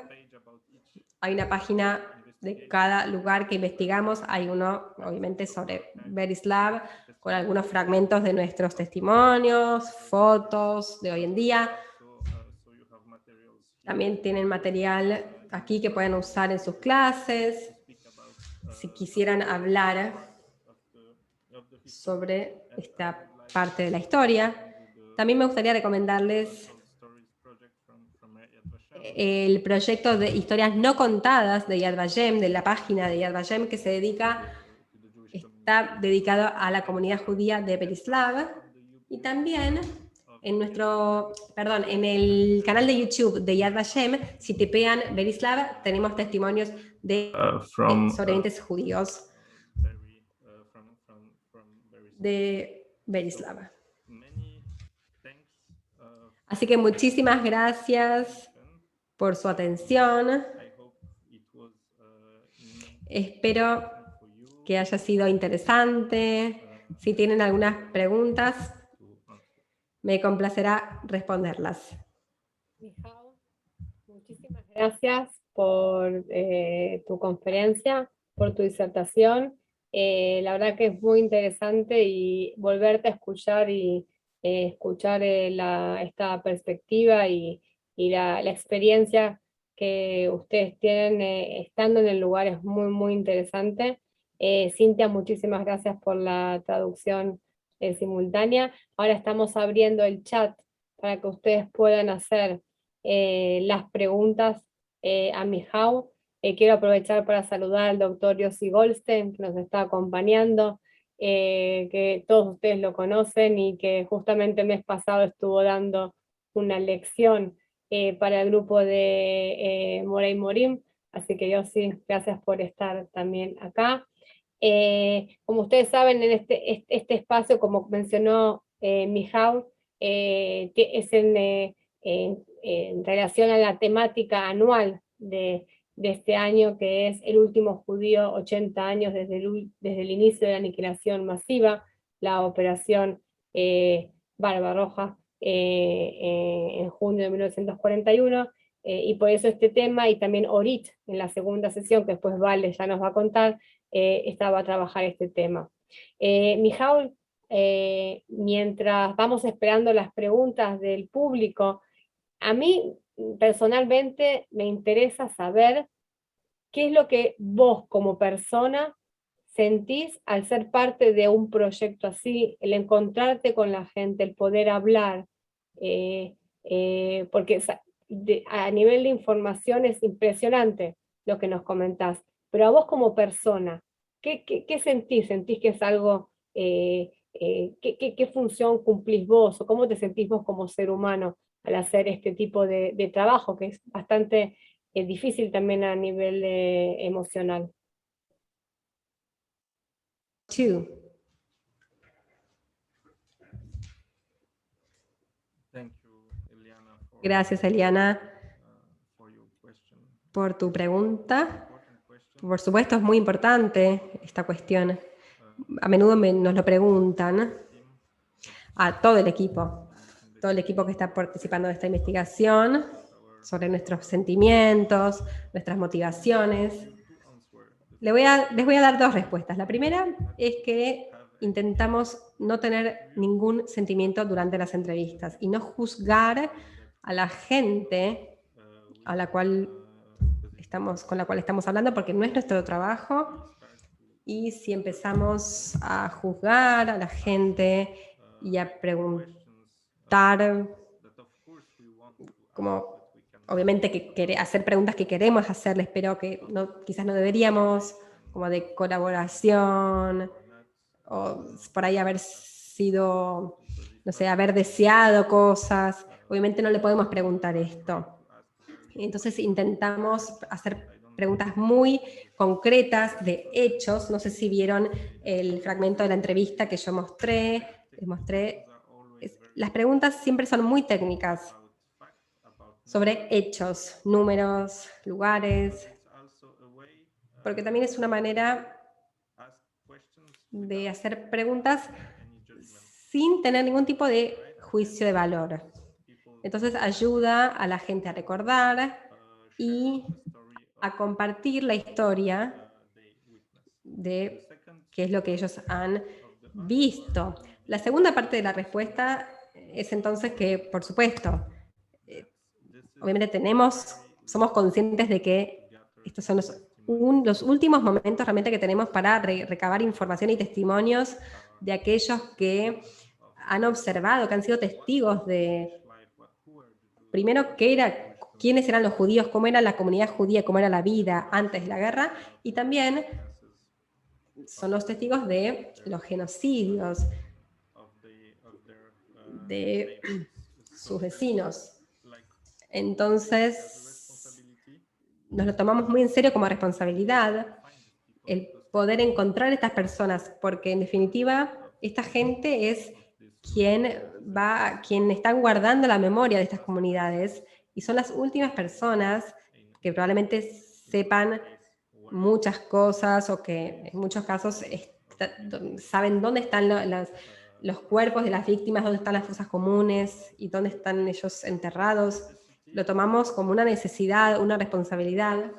Hay una página de cada lugar que investigamos. Hay uno, obviamente, sobre Berislav, con algunos fragmentos de nuestros testimonios, fotos de hoy en día. También tienen material aquí que pueden usar en sus clases, si quisieran hablar sobre esta parte de la historia. También me gustaría recomendarles el proyecto de historias no contadas de Yad Vashem, de la página de Yad Vashem, que está dedicado a la comunidad judía de Berislav. Y también en en el canal de YouTube de Yad Vashem, si tipean Berislav, tenemos testimonios de sobrevivientes judíos de Berislav. Así que muchísimas gracias por su atención. Espero que haya sido interesante. Si tienen algunas preguntas, me complacerá responderlas. Mijao, muchísimas gracias por tu conferencia, por tu disertación. La verdad que es muy interesante y volverte a escuchar y escuchar esta perspectiva y la experiencia que ustedes tienen estando en el lugar es muy, muy interesante. Cintia, muchísimas gracias por la traducción simultánea. Ahora estamos abriendo el chat para que ustedes puedan hacer las preguntas a Mijao. Quiero aprovechar para saludar al doctor Yossi Goldstein, que nos está acompañando, que todos ustedes lo conocen y que justamente el mes pasado estuvo dando una lección para el grupo de Morey Morim. Así que Yossi, gracias por estar también acá. Como ustedes saben, en este espacio, como mencionó Mijao, es en relación a la temática anual de este año, que es el último judío, 80 años desde el inicio de la aniquilación masiva, la operación Barbarroja en junio de 1941, y por eso este tema, y también Orit, en la segunda sesión, que después Vale ya nos va a contar, estaba a trabajar este tema. Mijao, mientras vamos esperando las preguntas del público, a mí personalmente me interesa saber qué es lo que vos como persona sentís al ser parte de un proyecto así, el encontrarte con la gente, el poder hablar, porque a nivel de información es impresionante lo que nos comentás, pero a vos como persona, ¿qué sentís? ¿Sentís que es algo, qué función cumplís vos, o cómo te sentís vos como ser humano al hacer este tipo de trabajo, que es bastante difícil también a nivel emocional? Gracias, Eliana, por tu pregunta. Por supuesto, es muy importante esta cuestión. A menudo nos lo preguntan a todo el equipo que está participando de esta investigación, sobre nuestros sentimientos, nuestras motivaciones. Les voy a dar dos respuestas. La primera es que intentamos no tener ningún sentimiento durante las entrevistas y no juzgar a la gente con la cual estamos hablando, porque no es nuestro trabajo. Y si empezamos a juzgar a la gente y a preguntar, como obviamente que hacer preguntas que queremos hacerles, pero que quizás no deberíamos, como de colaboración, o por ahí haber sido, no sé, haber deseado cosas, obviamente no le podemos preguntar esto. Entonces intentamos hacer preguntas muy concretas, de hechos. No sé si vieron el fragmento de la entrevista que yo les mostré. Las preguntas siempre son muy técnicas, sobre hechos, números, lugares, porque también es una manera de hacer preguntas sin tener ningún tipo de juicio de valor. Entonces ayuda a la gente a recordar y a compartir la historia de qué es lo que ellos han visto. La segunda parte de la respuesta es entonces que, por supuesto, obviamente somos conscientes de que estos son los últimos momentos realmente que tenemos para recabar información y testimonios de aquellos que han observado, que han sido testigos de, primero, quiénes eran los judíos, cómo era la comunidad judía, cómo era la vida antes de la guerra, y también son los testigos de los genocidios, de sus vecinos. Entonces, nos lo tomamos muy en serio como responsabilidad el poder encontrar estas personas, porque en definitiva esta gente es quien está guardando la memoria de estas comunidades y son las últimas personas que probablemente sepan muchas cosas o que en muchos casos saben dónde están los cuerpos de las víctimas, dónde están las fosas comunes y dónde están ellos enterrados. Lo tomamos como una necesidad, una responsabilidad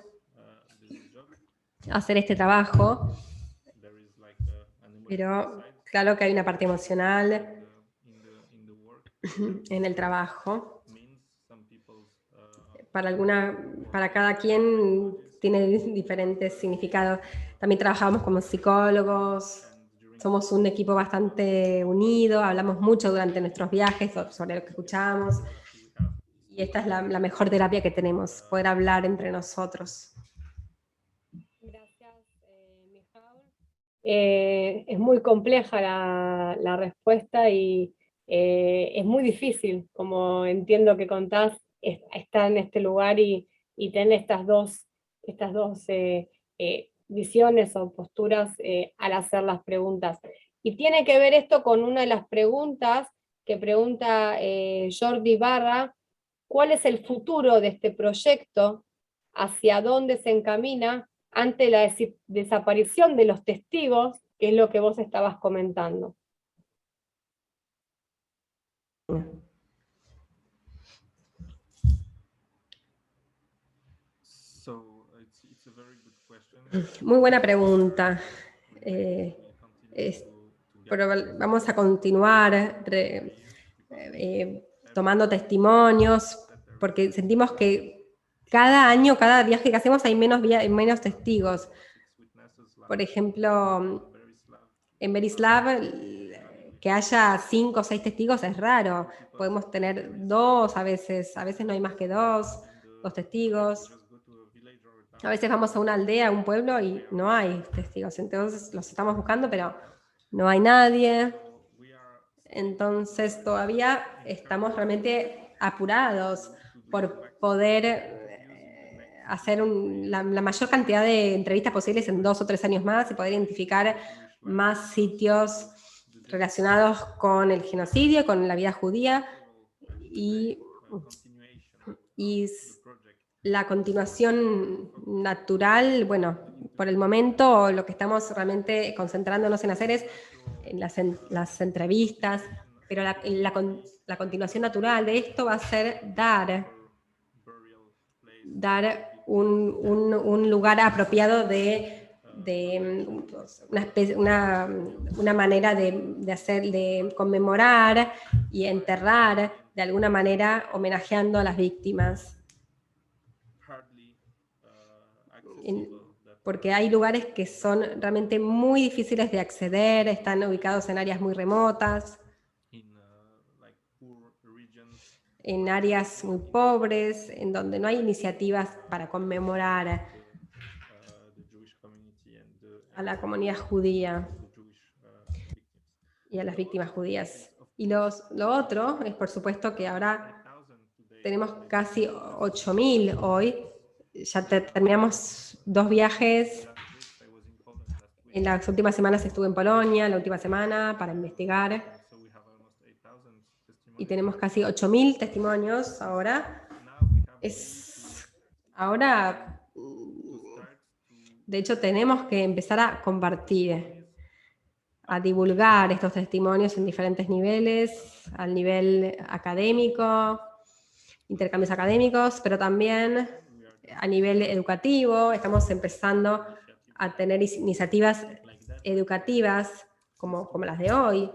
hacer este trabajo, pero claro que hay una parte emocional en el trabajo. Para cada quien tiene diferentes significados. También trabajamos como psicólogos, somos un equipo bastante unido, hablamos mucho durante nuestros viajes sobre lo que escuchamos, y esta es la mejor terapia que tenemos, poder hablar entre nosotros. Gracias, Mijaul. Es muy compleja la respuesta y es muy difícil, como entiendo que contás, estar en este lugar y tener estas dos visiones o posturas al hacer las preguntas. Y tiene que ver esto con una de las preguntas que pregunta Jordi Barra: ¿cuál es el futuro de este proyecto? ¿Hacia dónde se encamina ante la desaparición de los testigos, que es lo que vos estabas comentando? Muy buena pregunta. Pero vamos a continuar tomando testimonios, porque sentimos que cada año, cada viaje que hacemos hay menos testigos. Por ejemplo, en Berislav, que haya 5 o 6 testigos es raro. Podemos tener 2 a veces no hay más que 2 testigos. A veces vamos a una aldea, a un pueblo, y no hay testigos. Entonces los estamos buscando, pero no hay nadie. Entonces todavía estamos realmente apurados por poder hacer la mayor cantidad de entrevistas posibles en 2 o 3 años más y poder identificar más sitios relacionados con el genocidio, con la vida judía y la continuación natural. Bueno, por el momento lo que estamos realmente concentrándonos en hacer es en las entrevistas, pero la continuación natural de esto va a ser dar un lugar apropiado de una manera de conmemorar y enterrar de alguna manera, homenajeando a las víctimas. Porque hay lugares que son realmente muy difíciles de acceder, están ubicados en áreas muy remotas, en áreas muy pobres, en donde no hay iniciativas para conmemorar a la comunidad judía y a las víctimas judías. Y lo otro es, por supuesto, que ahora tenemos casi 8.000 hoy. Ya terminamos 2 viajes. En las últimas semanas estuve en Polonia, la última semana, para investigar. Y tenemos casi 8.000 testimonios ahora. Ahora, de hecho, tenemos que empezar a compartir, a divulgar estos testimonios en diferentes niveles, al nivel académico, intercambios académicos, pero también a nivel educativo. Estamos empezando a tener iniciativas educativas como las de hoy.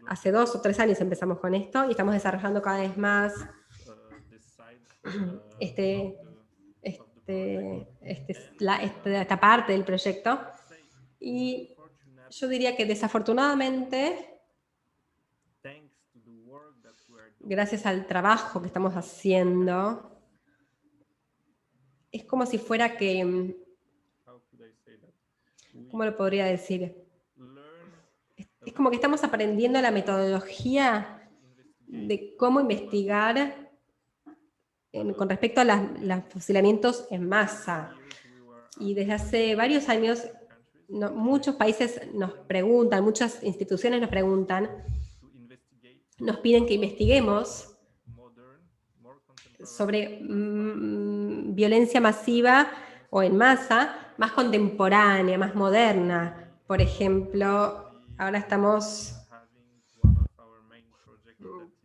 Hace 2 o 3 años empezamos con esto y estamos desarrollando cada vez más esta parte del proyecto. Y yo diría que desafortunadamente, gracias al trabajo que estamos haciendo, es como si fuera que, ¿cómo lo podría decir? Es como que estamos aprendiendo la metodología de cómo investigar con respecto a los fusilamientos en masa. Y desde hace varios años muchos países nos preguntan, muchas instituciones nos preguntan, nos piden que investiguemos sobre violencia masiva o en masa, más contemporánea, más moderna. Por ejemplo, ahora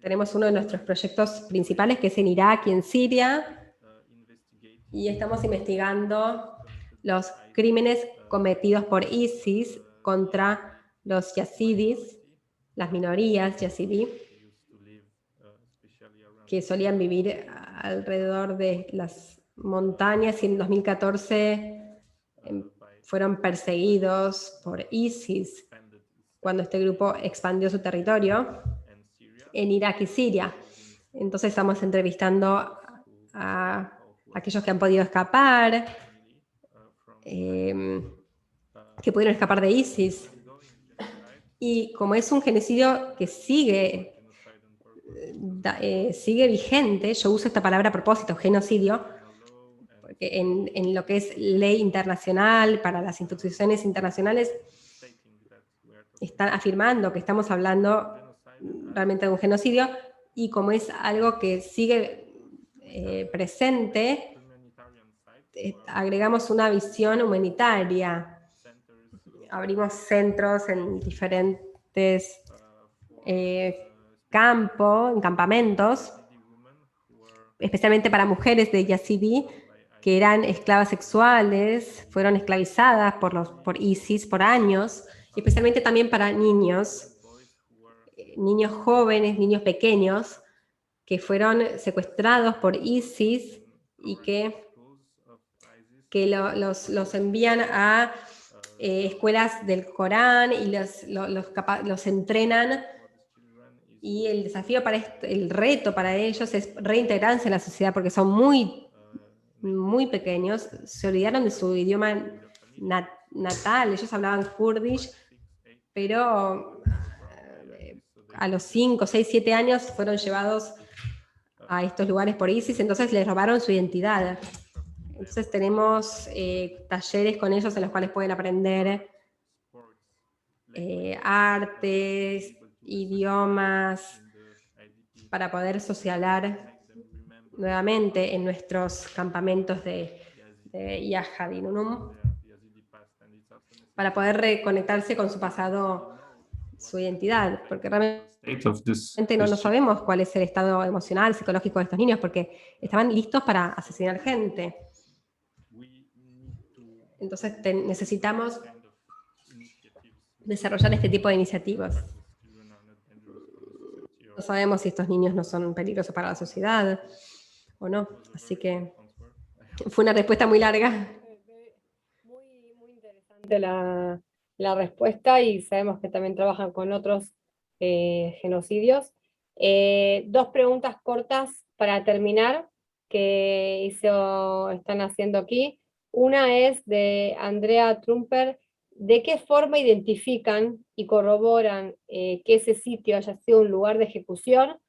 tenemos uno de nuestros proyectos principales que es en Irak y en Siria, y estamos investigando los crímenes cometidos por ISIS contra los yazidis, las minorías yazidí, que solían vivir alrededor de las montañas y en 2014 fueron perseguidos por ISIS cuando este grupo expandió su territorio en Irak y Siria. Entonces estamos entrevistando a aquellos que han podido escapar, que pudieron escapar de ISIS. Y como es un genocidio que sigue vigente, yo uso esta palabra a propósito, genocidio, porque en lo que es ley internacional, para las instituciones internacionales, están afirmando que estamos hablando realmente de un genocidio, y como es algo que sigue presente, agregamos una visión humanitaria. Abrimos centros en diferentes campamentos, especialmente para mujeres de Yazidi que eran esclavas sexuales, fueron esclavizadas por ISIS por años, y especialmente también para niños jóvenes, niños pequeños, que fueron secuestrados por ISIS y que los envían a escuelas del Corán y los entrenan, y el desafío el reto para ellos es reintegrarse en la sociedad porque son muy, muy pequeños, se olvidaron de su idioma natal, ellos hablaban kurdish, pero a los 5, 6, 7 años fueron llevados a estos lugares por ISIS, entonces les robaron su identidad. Entonces tenemos talleres con ellos en los cuales pueden aprender artes, idiomas, para poder socializar nuevamente en nuestros campamentos de Yahad y Nunum, para poder reconectarse con su pasado, su identidad, porque realmente no sabemos cuál es el estado emocional, psicológico de estos niños, porque estaban listos para asesinar gente. Entonces necesitamos desarrollar este tipo de iniciativas. No sabemos si estos niños no son peligrosos para la sociedad o no, así que fue una respuesta muy larga. Muy interesante la respuesta, y sabemos que también trabajan con otros genocidios. 2 preguntas cortas para terminar que están haciendo aquí. Una es de Andrea Trumper. ¿De qué forma identifican y corroboran que ese sitio haya sido un lugar de ejecución?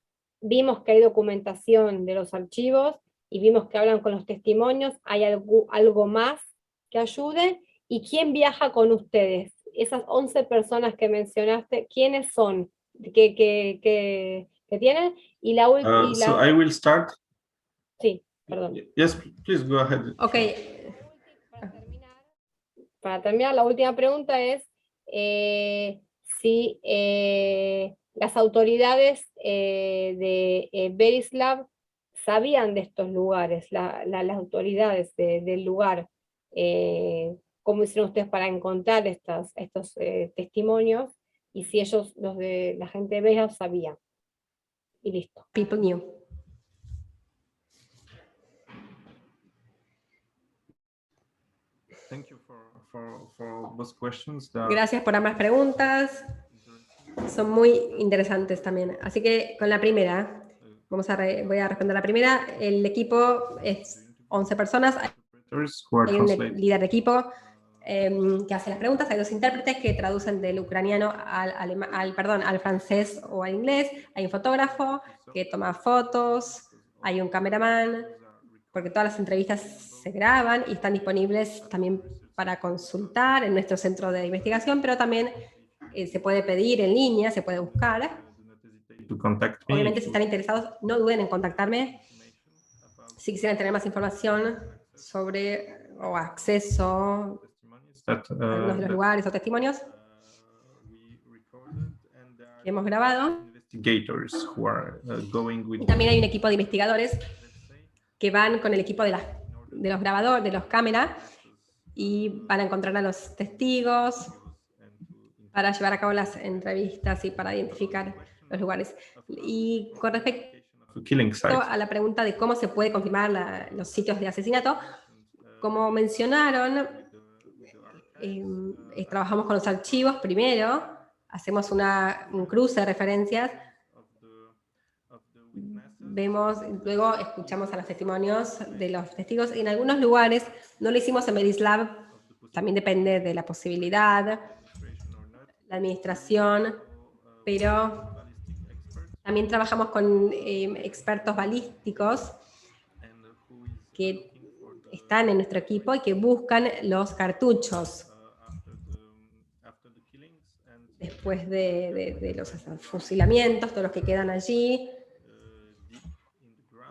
Vimos que hay documentación de los archivos y vimos que hablan con los testimonios. ¿Hay algo más que ayude? ¿Y quién viaja con ustedes? Esas 11 personas que mencionaste, ¿quiénes son? ¿Qué tienen? Y la última... So I will start. Sí, perdón. Yes, please go ahead. Okay. Para terminar, la última pregunta es si las autoridades de Berislav sabían de estos lugares, las autoridades del lugar, cómo hicieron ustedes para encontrar estos testimonios, y si ellos, la gente de Berislav, sabían. Y listo. People knew. Thank you for those questions. Gracias por ambas preguntas. Son muy interesantes también. Así que con la primera, voy a responder la primera. El equipo es 11 personas. Hay un líder de equipo que hace las preguntas, hay 2 intérpretes que traducen del ucraniano al francés o al inglés, hay un fotógrafo que toma fotos, hay un cameraman, porque todas las entrevistas se graban y están disponibles también para consultar en nuestro centro de investigación, pero también se puede pedir en línea, se puede buscar. To contact me. Obviamente, si están interesados, no duden en contactarme si quisieran tener más información sobre o acceso a algunos de los lugares o testimonios que hemos grabado. Investigators who are going with Y también hay un equipo de investigadores que van con el equipo de los grabadores, de los cámaras, y van a encontrar a los testigos para llevar a cabo las entrevistas y para identificar los lugares. Y con respecto to killing sites. a la pregunta de cómo se puede confirmar los sitios de asesinato, como mencionaron, trabajamos con los archivos primero, hacemos un cruce de referencias, vemos, luego escuchamos a los testimonios de los testigos. En algunos lugares no lo hicimos en Merislab, también depende de la posibilidad, la administración, pero también trabajamos con expertos balísticos que están en nuestro equipo y que buscan los cartuchos después de los fusilamientos, todos los que quedan allí.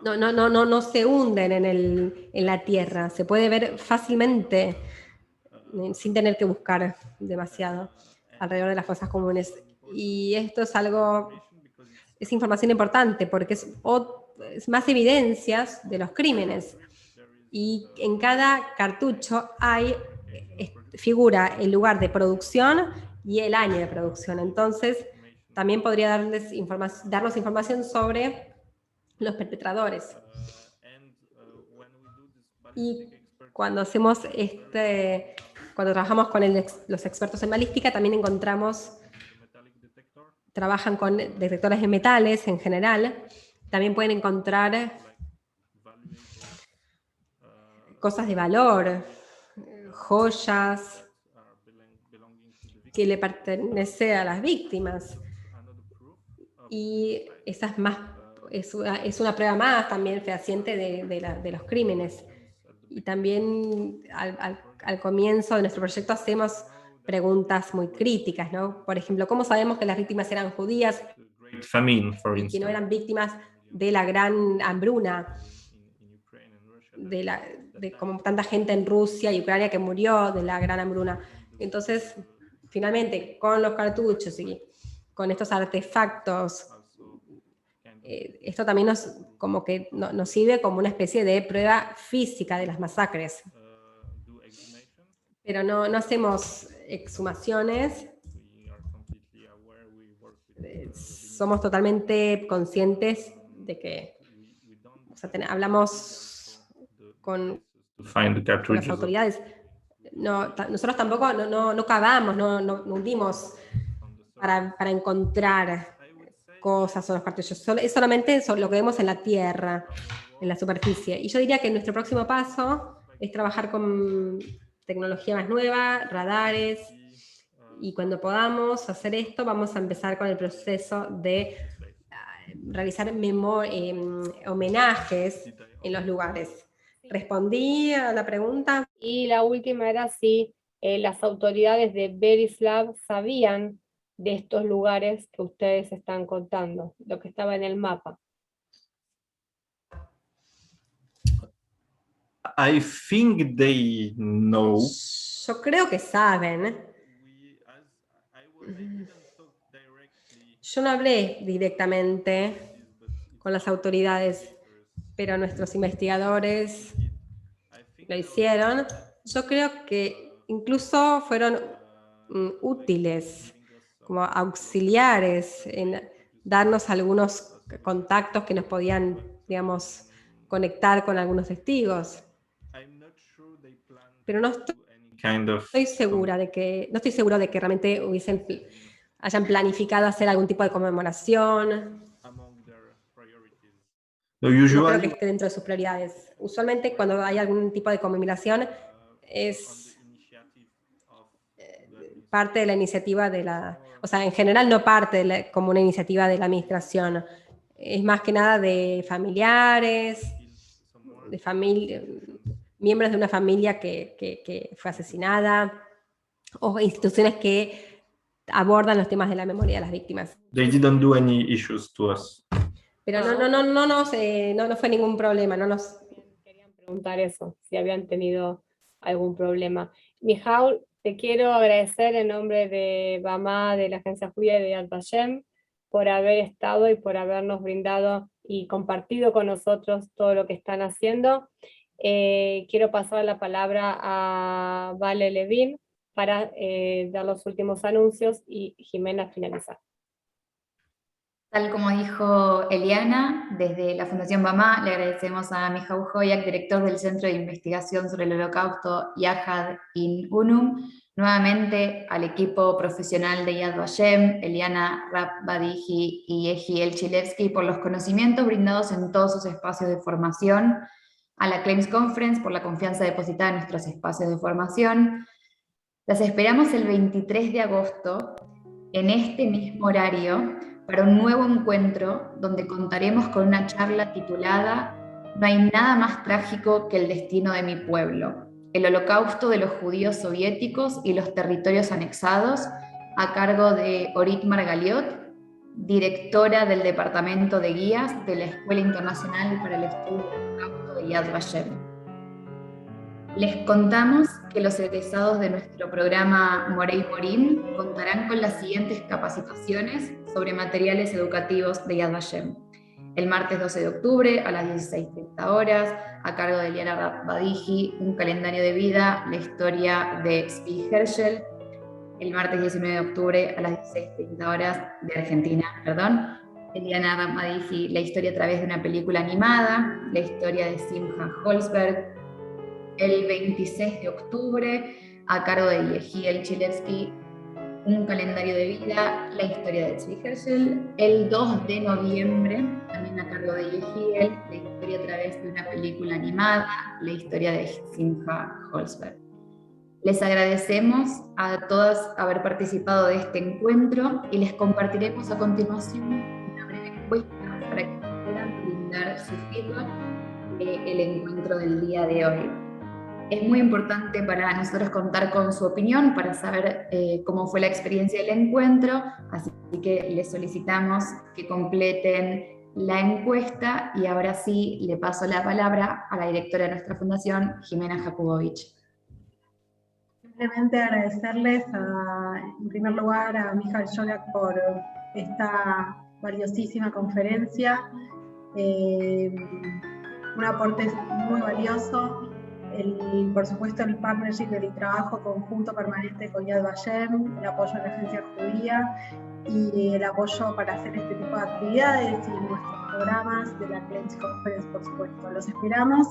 No se hunden en la tierra, se puede ver fácilmente sin tener que buscar demasiado alrededor de las fosas comunes. Y esto es información importante porque es más evidencias de los crímenes. Y en cada cartucho figura el lugar de producción y el año de producción. Entonces, también podría darnos información sobre los perpetradores. Y cuando hacemos cuando trabajamos con los expertos en balística, también trabajan con detectores de metales en general. También pueden encontrar cosas de valor, joyas que le pertenecen a las víctimas. Y esa es una prueba más también fehaciente de los crímenes. Y también al comienzo de nuestro proyecto hacemos preguntas muy críticas, ¿no? Por ejemplo, ¿cómo sabemos que las víctimas eran judías Great famine, for y que no instance. eran víctimas de la gran hambruna? De como tanta gente en Rusia y Ucrania que murió de la gran hambruna. Entonces, finalmente, con los cartuchos y con estos artefactos, esto también nos sirve como una especie de prueba física de las masacres. Pero no hacemos exhumaciones. Somos totalmente conscientes de que hablamos con las autoridades. Nosotros tampoco no cavamos, no hundimos para encontrar cosas o los cartuchos. Es solamente lo que vemos en la tierra, en la superficie. Y yo diría que nuestro próximo paso es trabajar con tecnología más nueva, radares, y cuando podamos hacer esto, vamos a empezar con el proceso de realizar homenajes en los lugares. ¿Respondí a la pregunta? Y la última era si las autoridades de Berislav sabían de estos lugares que ustedes están contando, lo que estaba en el mapa. I think they know. Yo creo que saben. Yo no hablé directamente con las autoridades, pero nuestros investigadores lo hicieron. Yo creo que incluso fueron útiles, como auxiliares, en darnos algunos contactos que nos podían, digamos, conectar con algunos testigos. Pero no estoy seguro de que realmente hayan planificado hacer algún tipo de conmemoración. No, No creo usually, que esté dentro de sus prioridades. Usualmente cuando hay algún tipo de conmemoración es parte de la iniciativa o sea, en general no parte como una iniciativa de la administración, es más que nada de familiares, miembros de una familia que fue asesinada, o instituciones que abordan los temas de la memoria de las víctimas. They didn't do any issues to us. Pero no fue ningún problema, Querían preguntar eso, si habían tenido algún problema. Mijaul, te quiero agradecer en nombre de BAMA, de la Agencia Judía y de Yad Vashem, por haber estado y por habernos brindado y compartido con nosotros todo lo que están haciendo. Quiero pasar la palabra a Vale Levin para dar los últimos anuncios y Jimena finalizar. Tal como dijo Eliana, desde la Fundación BAMA le agradecemos a Mijaul Hoyak, director del Centro de Investigación sobre el Holocausto Yahad in Unum, nuevamente al equipo profesional de Yad Vashem, Eliana Rapp-Badihi y Yehiel Chilevsky, por los conocimientos brindados en todos sus espacios de formación, a la Claims Conference por la confianza depositada en nuestros espacios de formación. Las esperamos el 23 de agosto, en este mismo horario, para un nuevo encuentro donde contaremos con una charla titulada "No hay nada más trágico que el destino de mi pueblo, el holocausto de los judíos soviéticos y los territorios anexados", a cargo de Orit Margaliot, directora del Departamento de Guías de la Escuela Internacional para el Estudio del Holocausto de Yad Vashem. Les contamos que los egresados de nuestro programa Morei Morim contarán con las siguientes capacitaciones sobre materiales educativos de Yad Vashem. El martes 12 de octubre a las 16:30 horas, a cargo de Eliana Rapp-Badihi, un calendario de vida, la historia de Zvi Hershel. El martes 19 de octubre a las 16:30 horas de Argentina, Eliana Rapp-Badihi, la historia a través de una película animada, la historia de Simcha Holzberg. El 26 de octubre, a cargo de Yehiel Chilevsky, un calendario de vida, la historia de Zvi Hershel. El 2 de noviembre, también a cargo de Yehiel, la historia a través de una película animada, la historia de Simcha Holzberg. Les agradecemos a todas haber participado de este encuentro y les compartiremos a continuación una breve encuesta para que puedan brindar su feedback del encuentro del día de hoy. Es muy importante para nosotros contar con su opinión para saber cómo fue la experiencia del encuentro, así que les solicitamos que completen la encuesta y ahora sí le paso la palabra a la directora de nuestra fundación, Jimena Jakubowicz. Simplemente agradecerles en primer lugar a Mijaul Hoyak por esta valiosísima conferencia, un aporte muy valioso. Por supuesto, el partnership del trabajo conjunto permanente con Yad Vashem, el apoyo a la agencia judía y el apoyo para hacer este tipo de actividades y nuestros programas de la Claims Conference, por supuesto. Los esperamos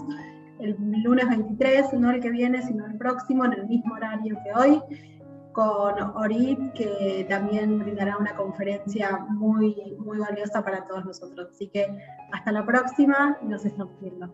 el lunes 23, no el que viene, sino el próximo, en el mismo horario que hoy, con Orit, que también brindará una conferencia muy, muy valiosa para todos nosotros. Así que hasta la próxima y nos estamos viendo.